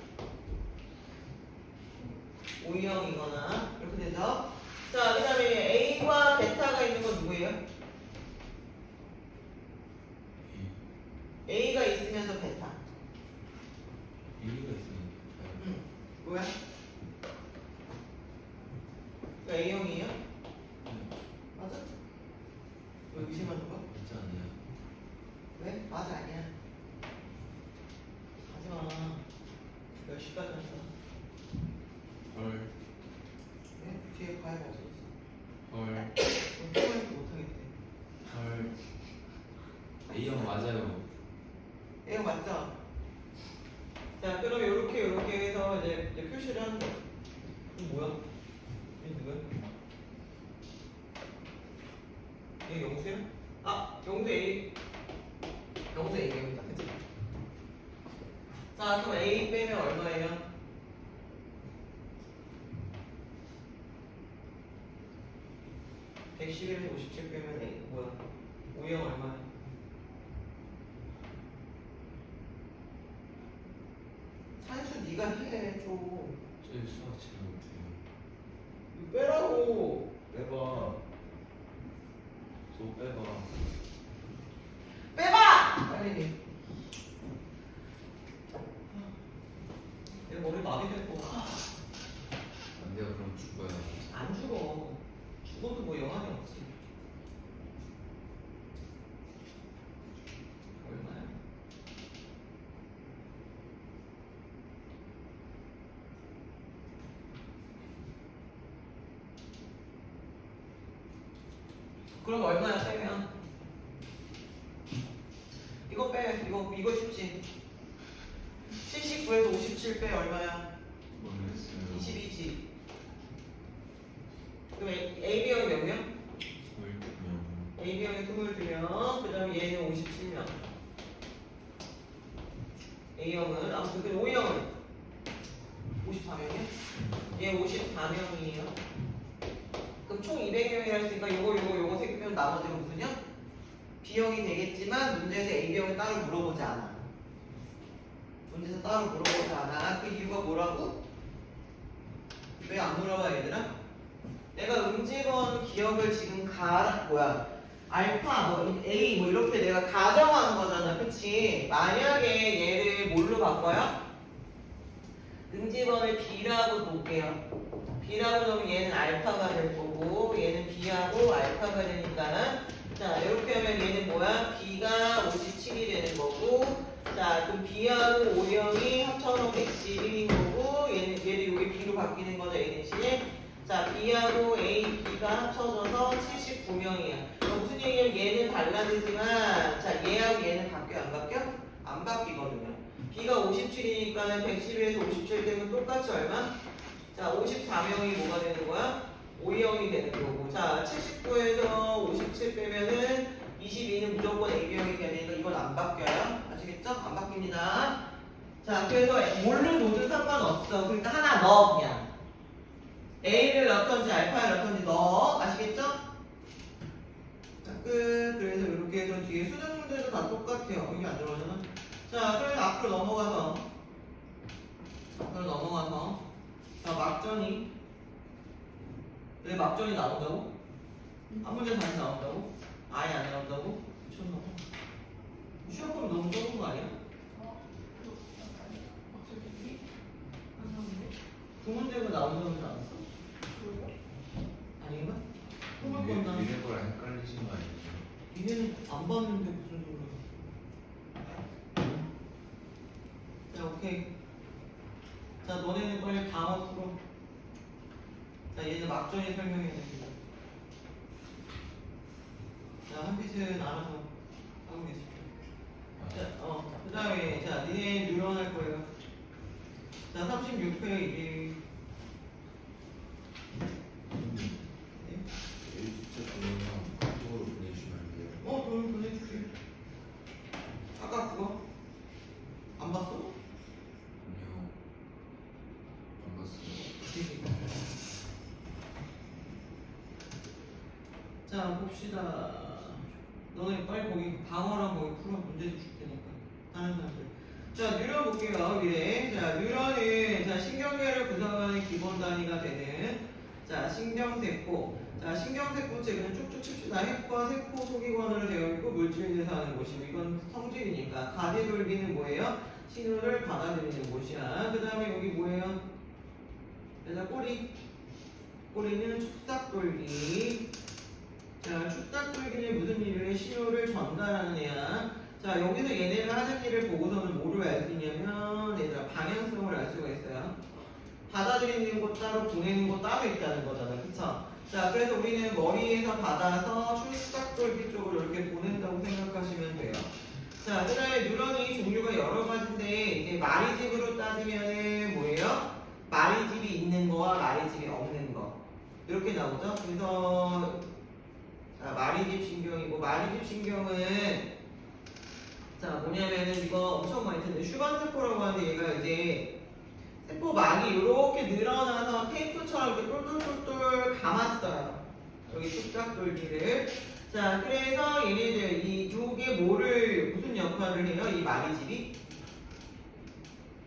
O형이거나 이렇게 되죠? 자, 그 다음에 A와 베타가 있는 건 누구예요? A가 있으면서 베타. A가 있으면 응. 뭐야? 그 A형이에요? 맞아? 왜 의심하는 거야? 진짜 아니야. 왜? 맞아 아니야. 하지마. 몇 시까지 왔어? 헐. 왜? 뒤에 과외가 없었어. 헐. 그럼 통화해서 못하겠대. 헐. A형 맞아요. A형 맞죠? 자 그럼 요렇게 해서 이제 표시를 하는 거야. 이거 뭐야? 이게 누구야? 얘 영수야? 아 영수 A. 영수 A입니다. 그치? 자 그럼 A 빼면 얼마예요? 111에서 57 빼면 A 뭐야? 5형 얼마야? 산수 네가 해 좀. 저희 수학 잘 못해요. 이거 빼라고. 빼봐. 또 빼봐. 없지. 얼마야? 그럼 얼마야 빼면? 이거 빼. 이거 쉽지. 79에서 57 빼 얼마야? 모르겠어요. 22지. 그럼 AB형이 몇 명? 22명. AB형이 22명. 그 다음에 얘는 57명. A형은 아무튼 그 O형은 54명이야? 얘 54명이에요. 그럼 총 200명이라 했으니까 요거 새끼면 나머지가 무슨요? B형이 되겠지만 문제에서 AB형을 따로 물어보지 않아. 문제에서 따로 물어보지 않아. 그 이유가 뭐라고? 왜 안 물어봐 얘들아? 내가 음직원 기억을 지금 알파 뭐 A 뭐 이렇게 내가 가정한 거잖아. 그치? 만약에 얘를 뭘로 바꿔요? 음직원을 B라고 볼게요. B라고 놓으면 얘는 알파가 될 거고 얘는 B하고 알파가 되니까 자 이렇게 하면 얘는 뭐야? B가 57이 되는 거고 자 그럼 B하고 O형이 합쳐서 111인 거고 얘도 여기 B로 바뀌는 거죠 A 대신에 자 B하고 A, B가 합쳐져서 79명이야 무슨 얘기냐면 얘는 달라지지만 자 얘하고 얘는 바뀌어 안 바뀌어? 안 바뀌거든요 B가 57이니까는 111에서 57 되면 똑같이 얼마? 자 54명이 뭐가 되는 거야? O형이 되는 거고 자 79에서 57 빼면은 22는 무조건 AB형이 되니까 이건 안 바뀌어요 아시겠죠? 안 바뀝니다 자 그래서 뭘로 놓든 상관없어 그러니까 하나 넣어 그냥 A를 넣던지 알파를 넣던지 넣어 아시겠죠? 자 끝 그래서 이렇게 해서 뒤에 수능 문제도 다 똑같아요 여기 안 들어가잖아 자 그래서 앞으로 넘어가서 자 막전이 왜 막전이 나온다고? 한 문제 다시 나온다고? 아예 안 나온다고? 미쳤나봐 시험보면 너무 적은 거 아니야? 두 문제가 나온다고 하지 않았어? 아닌가? 한번 건다 미래 거랑 헷갈리신 거 아니죠? 니네는 안 봤는데 무슨 소리야 자 오케이 자 너네는 빨리 다음 풀어 자 얘는 막전이 설명해야 됩니다 자 한빛은 알아서 하고 계십니다 그 다음에 자 니네 뉴런 할 거예요 자 36페이지 네? 진짜 그러면 카톡으로 보내주시면 안 돼요? 그럼 보내줄게 아까 그거 안 봤어? 아니요. 안 봤어요. 자 봅시다 너네 빨리 거기 방어랑 거기 풀어 문제도 줄 테니까 다른 사람들 자 뉴런 볼게요 미래 자 뉴런은 자 신경계를 구성하는 기본 단위가 되는 자 신경세포 자 신경세포체는 쭉쭉 칩시다 핵과 세포 소기관으로 되어 있고 물질에서 하는 곳이고 이건 성질이니까 가지돌기는 뭐예요? 신호를 받아들이는 곳이야 그 다음에 여기 뭐예요? 자 꼬리는 축삭돌기 자, 축삭돌기는 무슨 일을 해? 신호를 전달하는 애야. 자, 여기서 얘네가 하는 일을 보고서는 뭐를 알 수 있냐면, 얘들아, 방향성을 알 수가 있어요. 받아들이는 거 따로, 보내는 거 따로 있다는 거잖아. 그쵸? 자, 그래서 우리는 머리에서 받아서 축삭돌기 쪽으로 이렇게 보낸다고 생각하시면 돼요. 자, 그 다음에 뉴런이 종류가 여러 가지인데, 이제 마리집으로 따지면은 뭐예요? 마리집이 있는 거와 마리집이 없는 거. 이렇게 나오죠? 그래서, 자, 마리집 신경이고 마리집 신경은 자 뭐냐면은 이거 엄청 많이 듣는데 슈반세포라고 하는데 얘가 이제 세포막이 이렇게 늘어나서 테이프처럼 이렇게 똘똘똘똘 감았어요 여기 축삭돌기를 자 그래서 얘네들 요게 무슨 역할을 해요? 이 마리집이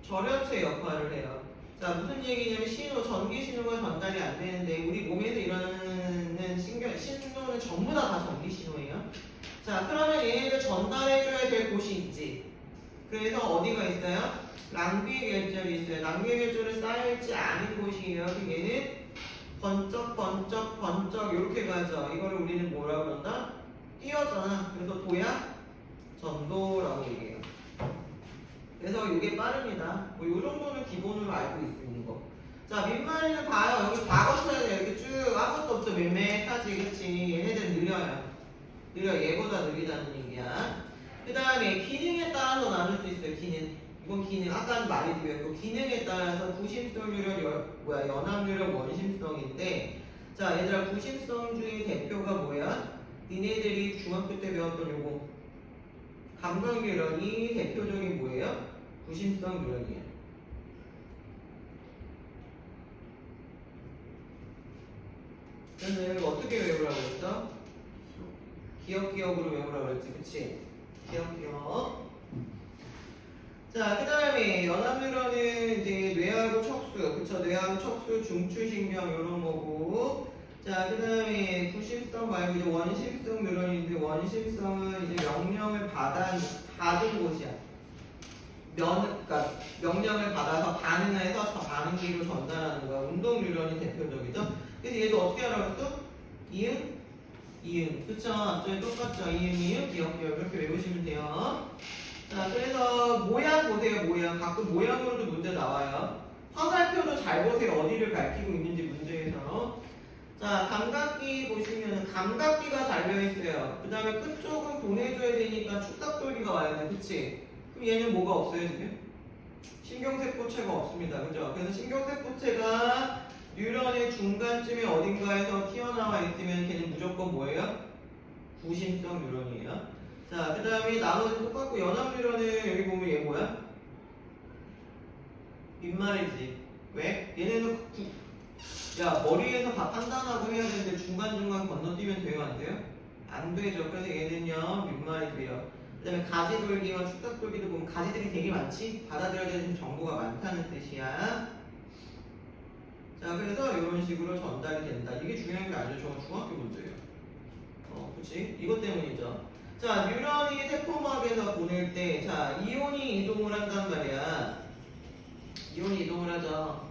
절여체 역할을 해요 자 무슨 얘기냐면 전기 신호가 전달이 안 되는데 우리 몸에서 일어나는 신호는 전부 다 전기 신호예요. 자 그러면 얘네들 전달해줘야 될 곳이 있지. 그래서 어디가 있어요? 랑귀 결절이 있어요. 랑귀 결절은 쌓여있지 않은 곳이에요. 얘는 번쩍 번쩍 번쩍 이렇게 가죠. 이거를 우리는 뭐라고 그런다? 뛰어잖아. 그래서 도약 전도라고 얘기해요. 그래서 이게 빠릅니다. 뭐 이 정도는 기본으로 알고 있는 거. 자, 민말이는 봐요. 여기 과거 써야 돼. 이렇게 쭉 아무것도 없어. 맴매하지, 그치? 얘네들 느려요. 느려. 얘보다 느리다는 얘기야. 그 다음에 기능에 따라서 나눌 수 있어요. 기능. 이건 기능. 아까는 많이 드렸고 기능에 따라서 구심성 유력, 연합 유력, 원심성인데, 자, 얘들아 구심성 중에 대표가 뭐야? 니네들이 중학교 때 배웠던 요거. 감각 유형이 대표적인 뭐예요? 구심성 유형이에요. 그래서 이거 어떻게 외우라고 했어? 기억으로 외우라고 그랬지, 그치? 기억. 자, 그 다음에 연합뉴런은 이제 뇌하고 척수, 그쵸? 뇌하고 척수, 중추신경 이런 거고. 자, 그 다음에 구심성 말고 이제 원심성 뉴런인데 원심성은 이제 명령을 받은 곳이야. 그러니까 명령을 받아서 반응해서 저 반응기로 전달하는 거야. 운동 뉴런이 대표적이죠. 그래서 얘도 어떻게 하라고 했어? 이응. 그쵸? 저희 똑같죠? 이응, 기억 이렇게 외우시면 돼요. 자, 그래서 모양 보세요. 모양. 가끔 모양으로도 문제 나와요. 화살표도 잘 보세요. 어디를 밝히고 있는지 문제에서. 자, 감각기 보시면 감각기가 달려있어요. 그 다음에 끝쪽은 보내줘야 되니까 축삭돌기가 와야 돼. 그치? 그럼 얘는 뭐가 없어요, 지금? 신경세포체가 없습니다. 그죠? 그래서 신경세포체가 뉴런의 중간쯤에 어딘가에서 튀어나와 있으면 걔는 무조건 뭐예요? 구심성 뉴런이에요. 자, 그 다음에 나머지 똑같고 연합 뉴런은 여기 보면 얘 뭐야? 빈말이지. 왜? 얘네는 야, 머리에서 다 판단하고 해야 되는데 중간중간 건너뛰면 돼요, 안 돼요? 안 되죠. 그래서 얘는요, 민말이고요. 그 다음에 가지돌기와 축삭돌기도 보면 가지들이 되게 많지? 받아들여야 되는 정보가 많다는 뜻이야. 자, 그래서 이런 식으로 전달이 된다. 이게 중요한 게 아니죠. 저건 중학교 문제예요. 그치? 이것 때문이죠. 자, 뉴런이 세포막에서 보낼 때, 자, 이온이 이동을 한단 말이야. 이온이 이동을 하죠.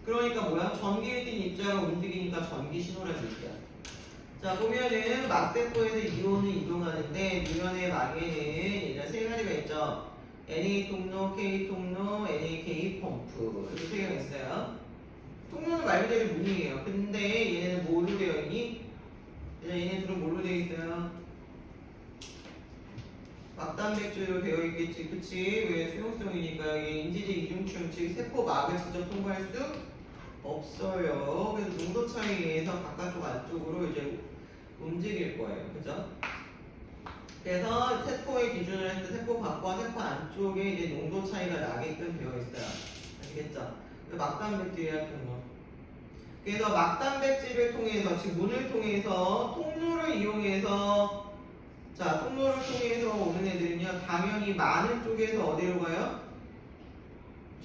그러니까 뭐야? 전기에 띈 입자가 움직이니까 전기 신호라는 얘기야. 자, 보면은 막세포에서 이온이 이동하는데 뉴런의 막에는 이제 세 가지가 있죠. NA 통로, K 통로, NAK 펌프 이렇게 세 개가 있어요. 통로는 말 그대로 문이에요. 근데 얘네는 뭘로 되어 있니? 얘네들은 뭘로 되어 있어요? 막단백질로 되어 있겠지, 그치? 왜 수용성이니까 이게 인지제 이중추용, 즉 세포 막을 직접 통과할 수 없어요. 그래서 농도 차이에 의해서 바깥쪽 안쪽으로 이제 움직일 거예요, 그죠? 그래서 세포의 기준을 했을 때 세포 밖과 세포 안쪽에 이제 농도 차이가 나게끔 되어 있어요. 아시겠죠? 막단백질이야, 통로. 그래서 막단백질을 통해서, 즉 문을 통해서 통로를 이용해서, 자, 통로를 통해서 오는 애들은요, 당연히 많은 쪽에서 어디로 가요?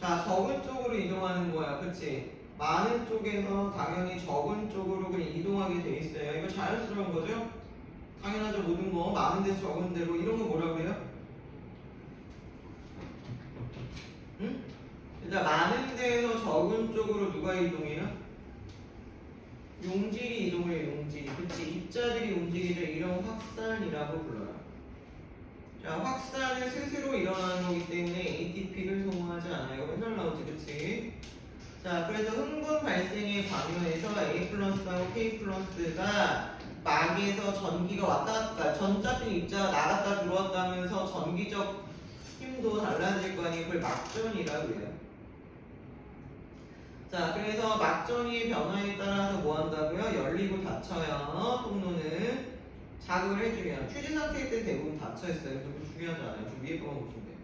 자, 적은 쪽으로 이동하는 거야, 그치? 많은 쪽에서 당연히 적은 쪽으로 그냥 이동하게 돼 있어요. 이거 자연스러운 거죠? 당연하죠. 모든 거 많은 데서 적은 데로 이런 거 뭐라고 해요? 응? 일단 많은 데에서 적은 쪽으로 누가 이동해요? 용질이 이동해요. 용질이. 그치? 입자들이 움직이죠. 이런 확산이라고 불러요. 자, 확산은 스스로 일어나는 거기 때문에 ATP를 소모하지 않아요. 맨날 나오지, 그치? 자, 그래서 흥분 발생에 관여해서 A 플러스하고 K 플러스가 막에서 전기가 왔다 갔다, 전자빛 입자가 나갔다 들어왔다 하면서 전기적 힘도 달라질 거 아니에요. 그걸 막전이라고 해요. 자, 그래서 막전이의 변화에 따라서 뭐 한다고요? 열리고 닫혀요. 통로는 자극을 해주면 휴지 상태일 때 대부분 닫혀있어요. 그거 중요하지 않아요. 좀 위에 거만 보시면 돼요.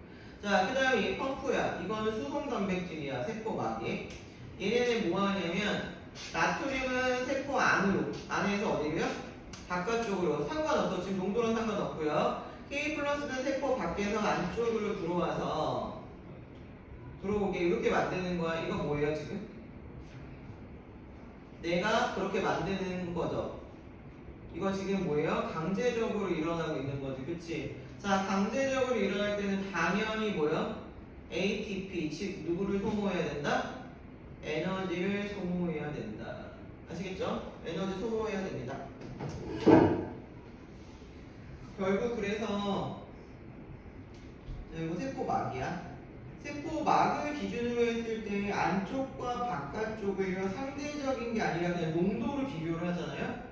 자, 그 다음에 이 펌프야. 이거는 수송 단백질이야. 세포막에. 얘네는 뭐 하냐면 나트륨은 세포 안에서 어디로요? 바깥쪽으로. 상관없어. 지금 농도랑 상관없고요. K 플러스는 세포 밖에서 안쪽으로 들어오게 이렇게 만드는 거야. 이거 뭐예요 지금? 내가 그렇게 만드는 거죠. 이거 지금 뭐예요? 강제적으로 일어나고 있는 거지, 그치? 자, 강제적으로 일어날 때는 당연히 뭐예요? ATP, 즉 누구를 소모해야 된다? 에너지를 소모해야 된다. 아시겠죠? 에너지 소모해야 됩니다. 결국 그래서 이거 세포막이야. 세포막을 기준으로 했을 때 안쪽과 바깥쪽을 상대적인 게 아니라 그냥 농도를 비교를 하잖아요.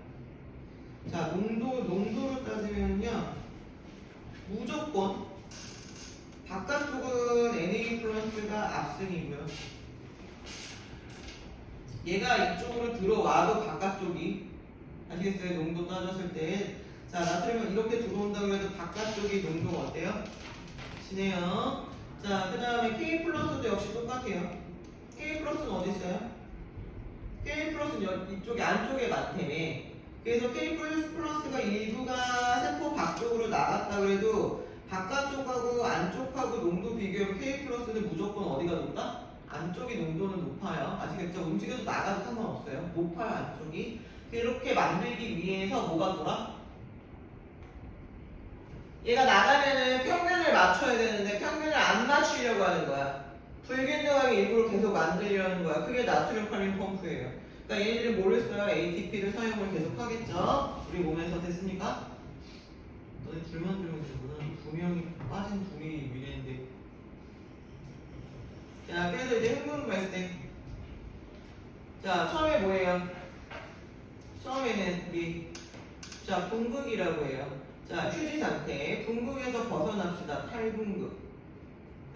자, 농도로 따지면요, 무조건 바깥쪽은 Na 플러스가 압승이고요. 얘가 이쪽으로 들어와도 바깥쪽이, 아시겠어요? 농도 따졌을 때. 자, 나트륨은 이렇게 들어온다고 해도 바깥쪽이 농도가 어때요? 지네요. 자, 그 다음에 K 플러스도 역시 똑같아요. K 플러스는 어디 있어요? K 플러스는 이쪽에 안쪽에 많다며. 그래서 K 플러스가 일부가 세포 밖쪽으로 나갔다 그래도 바깥쪽하고 안쪽하고 농도 비교하면 K 플러스는 무조건 어디가 높다? 안쪽이 농도는 높아요. 아시겠죠? 움직여서 나가도 상관없어요. 높아요, 안쪽이. 이렇게 만들기 위해서 뭐가 돌아? 얘가 나가면은 평균을 맞춰야 되는데 평균을 안 맞추려고 하는 거야. 불균등하게 일부러 계속 만들려는 거야. 그게 나트륨 칼륨 펌프예요. 그러니까 얘네들이 뭘 했어요? ATP를 사용을 계속 하겠죠? 우리 몸에서 됐습니까? 너네 둘만 들어오는구나. 두 명이 빠진 둘이 미래인데. 자, 그래서 이제 흥분 발생. 자, 처음에 뭐예요? 처음에는 우리 자, 분극이라고 해요. 자, 휴지 상태. 분극에서 벗어납시다. 탈분극.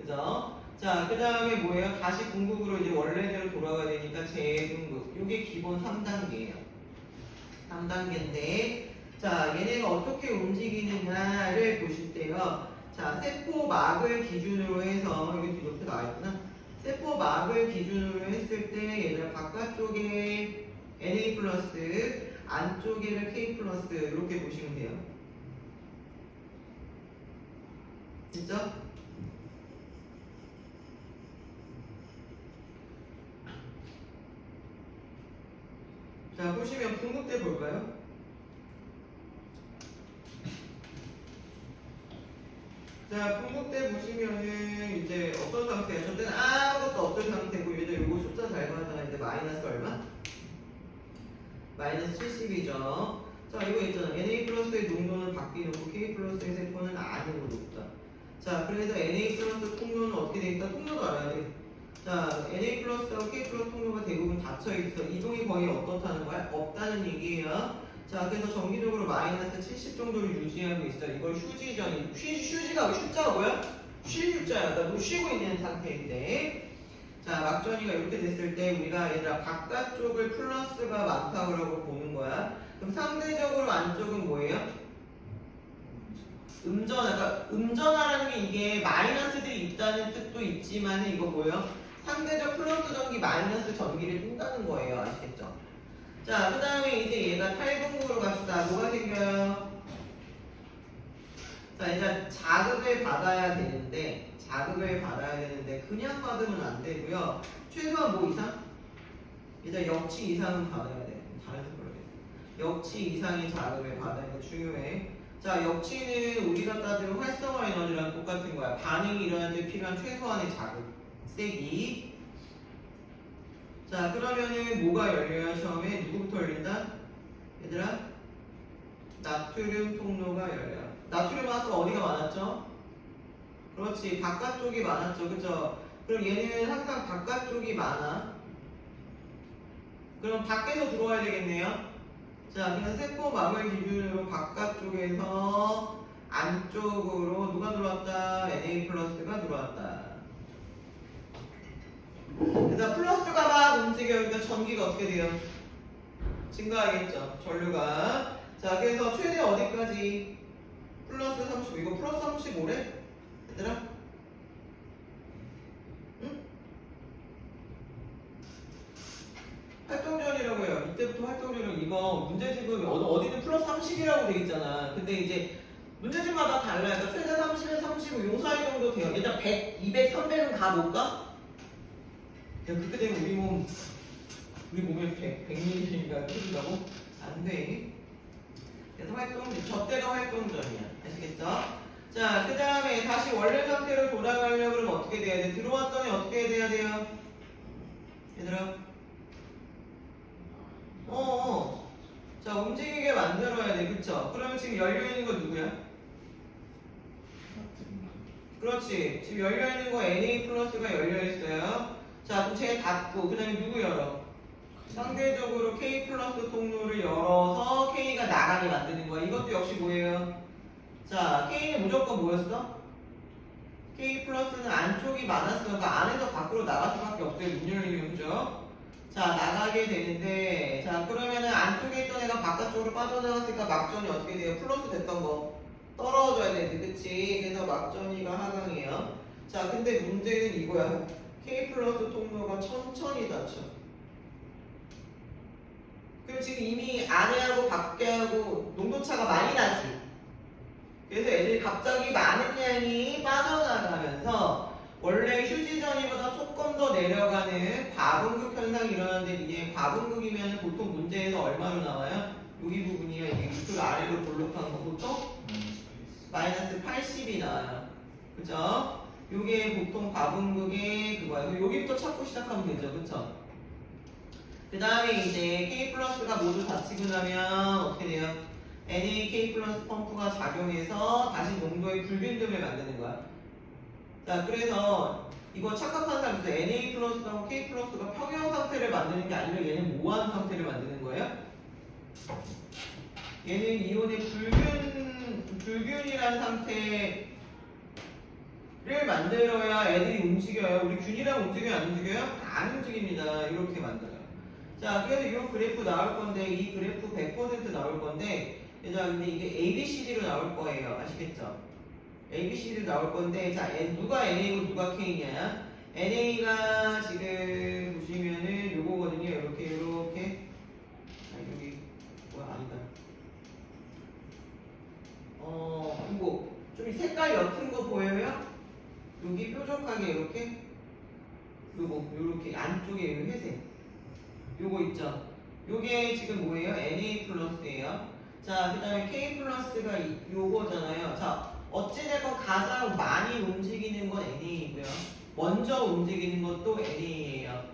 그죠? 자, 그 다음에 뭐예요? 다시 분극으로 이제 원래대로 돌아가야 되니까 재분극. 요게 기본 3단계예요. 3단계인데, 자, 얘네가 어떻게 움직이느냐를 보실 때요. 자, 세포막을 기준으로 해서, 여기 뒤쪽에 나와있구나. 세포막을 기준으로 했을 때, 얘들 바깥쪽에 Na 플러스, 안쪽에는 K 플러스, 이렇게 보시면 돼요. 됐죠? 자, 보시면 분극대 볼까요? 자, 분극대 보시면은 이제 어떤 상태야? 저 때는 아무것도 없을 상태고 얘들 요거 숫자 잘 봐야 이제 마이너스 얼마? 마이너스 70이죠. 자, 이거 있잖아. Na 플러스의 농도는 바뀌놓고 K 플러스의 세포는 아니고 높다. 자, 그래서 Na 플러스 통로는 어떻게 돼 있다? 통로도 알아야 돼. 자, Na 플러스하고 K 플러스 통로가 대부분 닫혀 있어. 이동이 거의 어떻다는 거야? 없다는 얘기예요. 자, 그래서 정기적으로 마이너스 70 정도를 유지하고 있어. 이걸 휴지전이. 휴지가 휴자가 뭐야? 쉴 휴자야. 그러니까 쉬고 있는 상태인데. 자, 막전이가 이렇게 됐을 때 우리가 얘들아 바깥쪽을 플러스가 많다고 보는 거야. 그럼 상대적으로 안쪽은 뭐예요? 그러니까 음전하라는 게 이게 마이너스들이 있다는 뜻도 있지만 이거 뭐예요? 상대적 플러스 전기 마이너스 전기를 뜬다는 거예요. 아시겠죠? 자, 그 다음에 이제 얘가 탈분극으로 갑시다. 뭐가 생겨요? 자, 일단 자극을 받아야 되는데 그냥 받으면 안 되고요. 최소한 뭐 이상? 일단 역치 이상은 받아야 돼. 다른 색깔로 돼. 역치 이상의 자극을 받아야 돼. 중요해. 자, 역치는 우리가 따지는 활성화 에너지랑 똑같은 거야. 반응이 일어날 때 필요한 최소한의 자극, 세기. 자, 그러면은 뭐가 열려요? 처음에 누구부터 열린다? 얘들아, 나트륨 통로가 열려요. 나트륨은 아까 어디가 많았죠? 그렇지, 바깥쪽이 많았죠, 그죠? 그럼 얘는 항상 바깥쪽이 많아. 그럼 밖에서 들어와야 되겠네요. 자, 그냥 세포막을 기준으로 바깥쪽에서 안쪽으로 누가 들어왔다? Na 플러스가 들어왔다. 그래서 플러스가 막 움직여니까 전기가 어떻게 돼요? 증가하겠죠, 전류가. 자, 그래서 최대 어디까지? 플러스 35. 이거 플러스 35래? 얘들아? 응? 활동전이라고 해요. 이때부터 활동전은 이거 문제집은 어디는 플러스 30이라고 돼 있잖아. 근데 이제 문제집마다 달라요. 그러니까 최대 30에 35, 요 사이 정도 돼요. 일단 100, 200, 300은 다 못 가? 야, 그렇게 되면 우리 몸에 100ml가 끓는다고? 안 돼. 그래서 저때가 활동전이야. 아시겠죠? 자, 그 다음에 다시 원래 상태로 돌아가려고 그러면 어떻게 돼야 돼? 들어왔더니 어떻게 돼야 돼요? 얘들아. 자, 움직이게 만들어야 돼. 그쵸? 그러면 지금 열려있는 거 누구야? 그렇지. 지금 열려있는 거 NA 플러스가 열려있어요. 자, 그럼 쟤 닫고, 그 다음에 누구 열어? 상대적으로 K 플러스 통로를 열어서 K가 나가게 만드는 거야. 이것도 역시 뭐예요? 자, K는 무조건 뭐였어? K 플러스는 안쪽이 많았어. 그러니까 안에서 밖으로 나갈 수밖에 없어요. 문 열리면, 그죠? 자, 나가게 되는데, 자, 그러면은 안쪽에 있던 애가 바깥쪽으로 빠져나갔으니까 막전이 어떻게 돼요? 플러스 됐던 거 떨어져야 돼. 그치? 그래서 막전이가 하강이에요. 자, 근데 문제는 이거야. K 플러스 통로가 천천히 닫혀. 그럼 지금 이미 안에하고 밖에하고 농도차가 많이 나지. 그래서 애들이 갑자기 많은 양이 빠져나가면서 원래 휴지 전이보다 조금 더 내려가는 과분극 현상이 일어나는데 이게 과분극이면 보통 문제에서 얼마로 나와요? 여기 부분이요. 이게 밑으로 아래로 볼록한 거 보통 마이너스 80이 나와요. 그죠? 요게 보통 과분극의 그거야. 여기부터 찾고 시작하면 되죠. 그쵸? 그 다음에 이제 K 플러스가 모두 닫히고 나면 어떻게 돼요? NaK 플러스 펌프가 작용해서 다시 농도의 불균등을 만드는 거야. 자, 그래서 이거 착각하는 사람 있어요. Na 플러스하고 K 플러스가 평형 상태를 만드는 게 아니라 얘는 뭐하는 상태를 만드는 거예요? 얘는 이온의 불균이라는 상태를 만들어야 애들이 움직여요. 우리 균이랑 움직여요? 안 움직여요? 안 움직입니다. 이렇게 만들어요. 자, 그래서 이 그래프 나올 건데, 이 그래프 100% 나올 건데, 얘들아, 근데 이게 ABCD로 나올 거예요. 아시겠죠? ABCD로 나올 건데, 자, 누가 NA고 누가 K냐? NA가 지금 보시면은 요거거든요. 이렇게. 여기, 뭐야, 아니다. 이거, 좀 색깔 옅은 거 보여요? 여기 뾰족하게 이렇게. 요렇게 안쪽에 요 회색. 요거 있죠? 요게 지금 뭐예요? NA 플러스예요. 자, 그 다음에 K 플러스가 요거잖아요. 자, 어찌됐건 가장 많이 움직이는 건 NA이고요. 먼저 움직이는 것도 NA예요.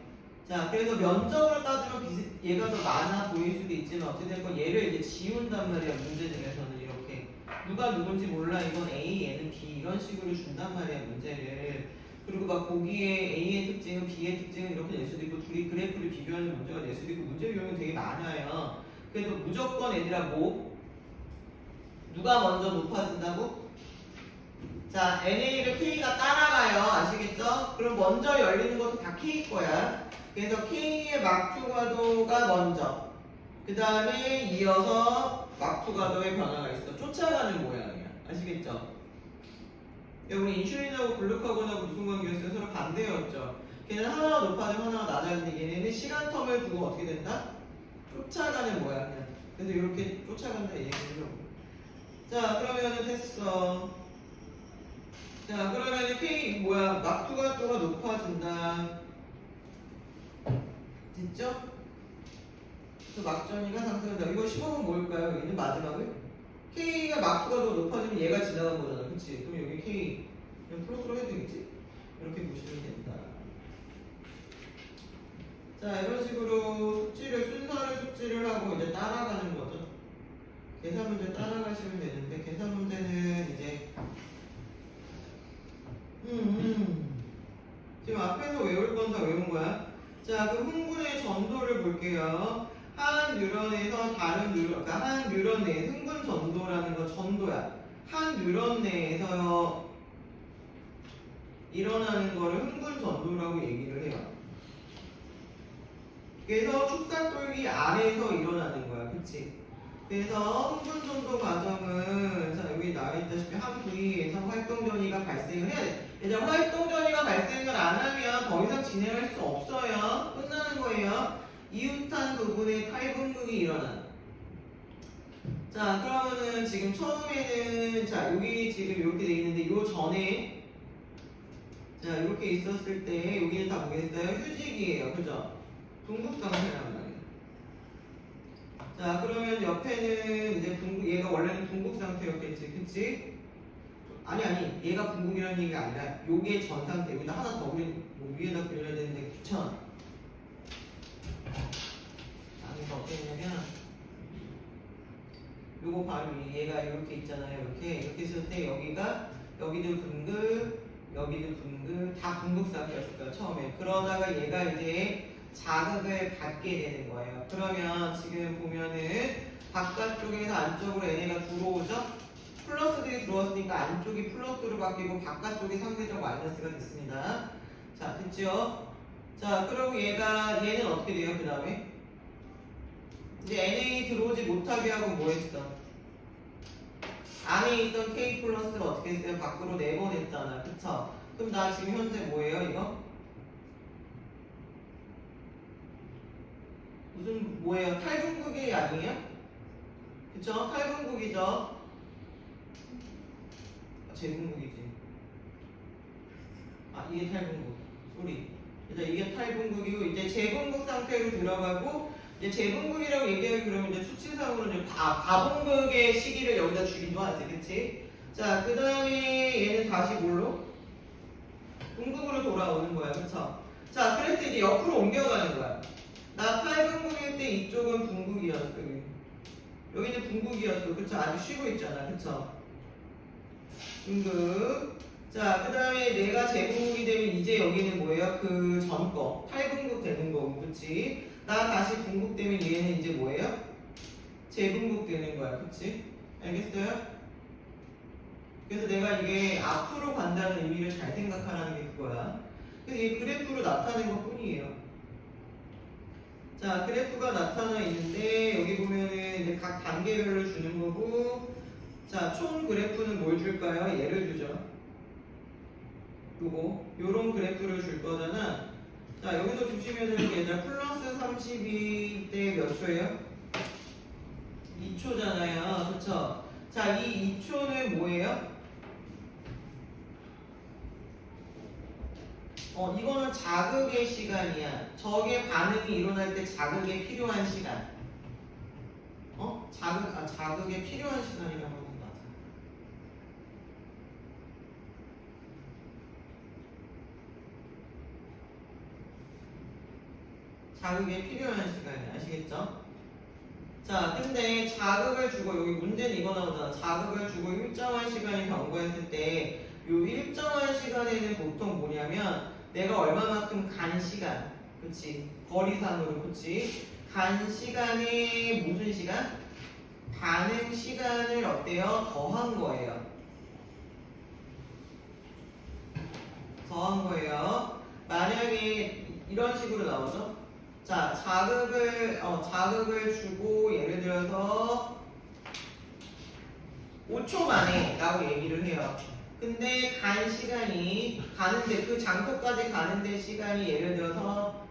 자, 그래서 면적으로 따지면 얘가 더 많아 보일 수도 있지만 어찌됐건 얘를 이제 지운단 말이야. 문제들에서는 이렇게. 누가 누군지 몰라. 이건 A, 얘는 B 이런 식으로 준단 말이야. 문제를. 그리고 막 보기에 A의 특징은 B의 특징은 이렇게 낼 수도 있고 둘이 그래프를 비교하는 문제가 낼 수도 있고 문제 유형이 되게 많아요. 그래도 무조건 얘들아 누가 먼저 높아진다고? 자, NA를 K가 따라가요. 아시겠죠? 그럼 먼저 열리는 것도 다 K 거야. 그래서 K의 막투과도가 먼저 그 다음에 이어서 막투과도의 변화가 있어. 쫓아가는 모양이야. 아시겠죠? 우리 인슐린하고 글루카곤하고 무슨 관계였어요? 서로 반대였죠. 걔는 하나가 높아지면 하나가 낮아지는데 얘네는 시간 텀을 두고 어떻게 된다? 쫓아가는 모양이야. 그래서 이렇게 쫓아간다 얘기해요. 자, 그러면은 됐어. 자, 그러면은 K 막투과도가 높아진다. 됐죠? 그래서 막전이가 상승한다. 이거 15번 뭘까요? 여기는 마지막을? K가 막투과도가 높아지면 얘가 지나간 거잖아. 그치? 그럼 여기 K 그냥 플러스로 해도 되겠지? 이렇게 보시면 된다. 자, 이런 식으로 숙지를 하고 이제 따라가는 거죠. 계산 문제 따라가시면 되는데 계산 문제는 이제 지금 앞에서 외울 건 다 외운 거야. 자, 그 흥분의 전도를 볼게요. 한 뉴런에서 다른 뉴런, 그러니까 한 뉴런 내에 흥분 전도라는 건 전도야. 한 뉴런 내에서 일어나는 거를 흥분 전도라고 얘기를 해요. 그래서 축산돌기 안에서 일어나는 거야. 그치? 그래서 흥분 전도 과정은 자, 여기 나와 있다시피 한 부위에서 활동 전이가 발생을 해야 돼. 이제 활동 전이가 발생을 안 하면 더 이상 진행할 수 없어요. 끝나는 거예요. 이웃한 부분에 탈분극이 일어나. 자, 그러면은 지금 처음에는 자, 여기 지금 이렇게 돼 있는데 요 전에 자, 이렇게 있었을 때 여기는 다 뭐겠어요? 휴직이에요. 그죠? 둥국 상태란 말이에요. 자, 그러면 옆에는 이제 얘가 원래는 둥국 상태였겠지. 그치? 아니 얘가 둥국이라는 얘기가 아니라 요게 전 상태. 여기다 하나 더 뭐 위에다 그려야 되는데 귀찮아. 어떻게 했냐면 요거 바로 얘가 이렇게 있잖아요. 이렇게 했을 때 여기도 분급 다 분급 상태였을 거예요 처음에. 그러다가 얘가 이제 자극을 받게 되는 거예요. 그러면 지금 보면은 바깥쪽에서 안쪽으로 얘네가 들어오죠? 플러스들이 들어왔으니까 안쪽이 플러스로 바뀌고 바깥쪽이 상대적 마이너스가 됐습니다. 자, 됐죠? 자, 그리고 얘는 어떻게 돼요? 그 다음에 이제 NA 들어오지 못하게 하고 뭐 했어? 안에 있던 K 플러스를 어떻게 했어요? 밖으로 내보냈잖아. 그쵸? 그럼 나 지금 현재 뭐예요, 이거? 무슨, 뭐예요? 탈분극이 아니에요? 그쵸? 탈분극이죠? 재분극이지. 이게 탈분극. 소리. 이제 이게 탈분극이고, 이제 재분극 상태로 들어가고, 이제 재분극이라고 얘기하면 그러면 이제 수치상으로 이제 가분극의 시기를 여기다 주기도 하지, 그치? 자, 그 다음에 얘는 다시 뭘로? 분극으로 돌아오는 거야, 그쵸? 자, 그래서 이제 옆으로 옮겨가는 거야. 나 탈분극일 때 이쪽은 분극이었어, 여기는 분극이었어, 그쵸? 아직 쉬고 있잖아, 그쵸? 분극. 자, 그 다음에 내가 재분극이 되면 이제 여기는 뭐예요? 그 전 거. 탈분극 되는 거고, 그치? 나 다시 분극 되면 얘는 이제 뭐예요? 재분극 되는 거야, 그치? 알겠어요? 그래서 내가 이게 앞으로 간다는 의미를 잘 생각하라는 게 그거야. 그래서 이게 그래프로 나타낸 것 뿐이에요. 자, 그래프가 나타나 있는데, 여기 보면은 이제 각 단계별로 주는 거고, 자, 총 그래프는 뭘 줄까요? 예를 주죠. 요런 그래프를 줄 거잖아. 자, 여기서 보시면은 얘들아 플러스 32 때 몇 초예요? 2초잖아요. 그쵸? 자, 이 2초는 뭐예요? 이거는 자극의 시간이야. 저게 반응이 일어날 때 자극에 필요한 시간. 자극에 필요한 시간이라고 하는 거 맞아. 자극에 필요한 시간이 아시겠죠? 자, 근데 자극을 주고 여기 문제는 이거 나오잖아. 자극을 주고 일정한 시간이 경과했을 때 요 일정한 시간에는 보통 뭐냐면 내가 얼마만큼 간 시간, 그치? 거리상으로, 그치? 간 시간에 무슨 시간? 반응 시간을 어때요? 더한 거예요. 더한 거예요. 만약에 이런 식으로 나오죠? 자, 자극을 주고 예를 들어서 5초 만에 라고 얘기를 해요. 근데 가는데 그 장소까지 가는데 시간이 예를 들어서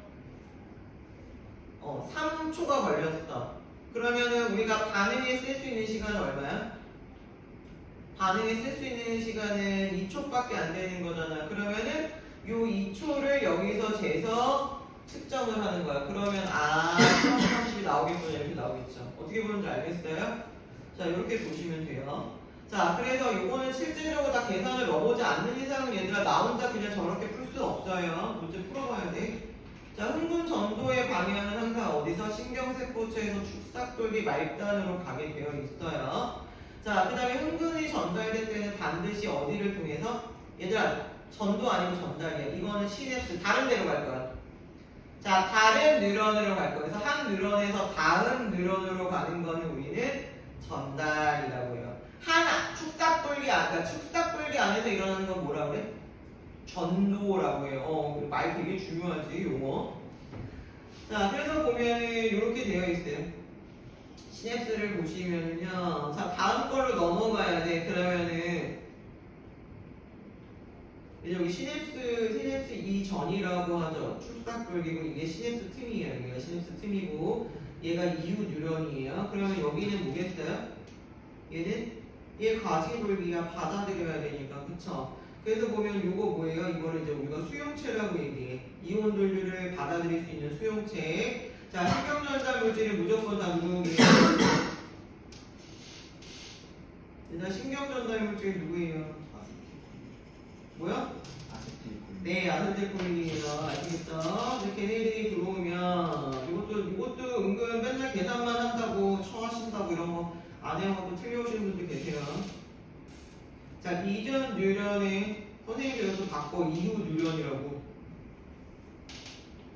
3초가 걸렸어. 그러면은 우리가 반응에 쓸 수 있는 시간은 얼마야? 반응에 쓸 수 있는 시간은 2초밖에 안 되는 거잖아. 그러면은 요 2초를 여기서 재서 측정을 하는 거야. 그러면 30이 나오겠구나, 이렇게 나오겠죠. 어떻게 보는지 알겠어요? 자, 이렇게 보시면 돼요. 자, 그래서 요거는 실제적으로 다 계산을 넣어보지 않는 이상은 얘들아 나 혼자 그냥 저렇게 풀 수 없어요. 문제 풀어봐야 돼. 자, 흥분 전도의 방향은 항상 어디서? 신경세포체에서 축삭돌기 말단으로 가게 되어 있어요. 자, 그 다음에 흥분이 전달될 때는 반드시 어디를 통해서? 얘들아, 전도 아니고 전달이야. 이거는 시냅스, 다른 데로 갈 거야. 자, 다른 뉴런으로 갈 거야. 그래서 한 뉴런에서 다음 뉴런으로 가는 거는 우리는 전달이라고 해요. 축삭돌기, 축삭돌기 안에서 일어나는 건 뭐라 그래? 전도라고 해요. 말 되게 중요하지, 요거. 자, 그래서 보면 이렇게 되어 있어요. 시냅스를 보시면은요. 자, 다음 걸로 넘어가야 돼. 그러면은 이제 여기 시냅스 이전이라고 하죠. 축삭돌기고 이게 시냅스 틈이에요. 여기가 시냅스 틈이고 얘가 이후 뉴런이에요. 그러면 여기는 뭐겠어요? 얘 과지돌기가 받아들여야 되니까, 그쵸? 그래서 보면 요거 뭐예요? 이거를 이제 우리가 수용체라고 얘기해. 이온 돌류를 받아들일 수 있는 수용체. 자, 신경전달 물질을 무조건 다 누구예요? 일단 신경전달 물질이 누구예요? 뭐야? 아세틸콜린. 네, 아세틸콜린이에요. 아시겠죠? 이제 걔네들이 들어오면 이것도 은근 맨날 계산만 한다고 처하신다고 이런 거 안 해먹고 틀려오시는 분들 계세요. 자, 이전 뉴런에 선생님께서 바꿔 이후 뉴런이라고.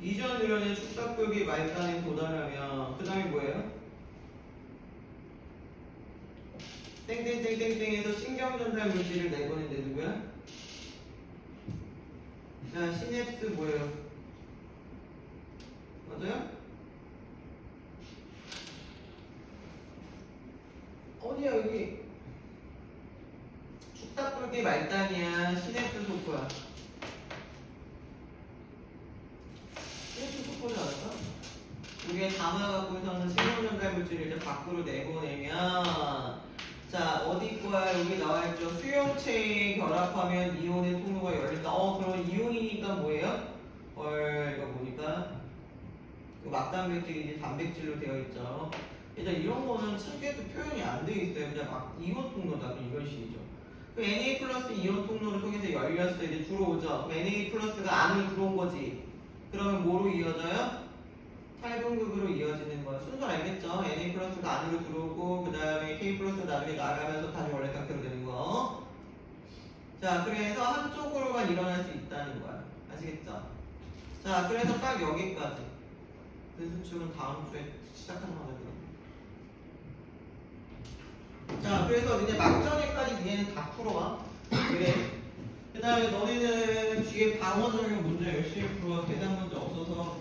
이전 뉴런의 축삭벽이 말단에 도달하면 그 다음에 뭐예요? 땡땡땡땡땡에서 신경전달 물질을 내보낸데 누구야? 자, 시냅스 뭐예요? 맞아요? 어디야 여기? 축삭벽이 말단이야. 시냅스 소포야. 시냅스 소포지 않았어? 이게 담아갖고서는 신경전달 물질을 이제 밖으로 내보내면 자, 어디 거야? 여기 나와있죠. 수용체에 결합하면 이온의 통로가 열린다. 그럼 이온이니까 뭐예요? 이거 보니까 그 막단백질이 단백질로 되어 있죠. 일단 이런 거는 책에도 표현이 안 되어 있어요. 그냥 막 이온 통로다. 이런 식이죠. 그 Na 플러스 이온 통로를 통해서 열렸어. 이제 들어오죠. 그럼 Na 플러스가 안으로 들어온 거지. 그러면 뭐로 이어져요? 탈분극으로 이어지는 거야. 순서 알겠죠? Na 플러스가 안으로 들어오고 그 다음에 K 플러스 나중에 나가면서 다시 원래 상태로 되는 거. 자, 그래서 한쪽으로만 일어날 수 있다는 거야. 아시겠죠? 자, 그래서 딱 여기까지. 근수축은 다음 주에 시작하는 거거든요. 자, 그래서 이제 막전에까지 니네는 다 풀어와. 그래. 그 다음에 너네는 뒤에 방어 적용 문제 열심히 풀어. 계산 문제 없어서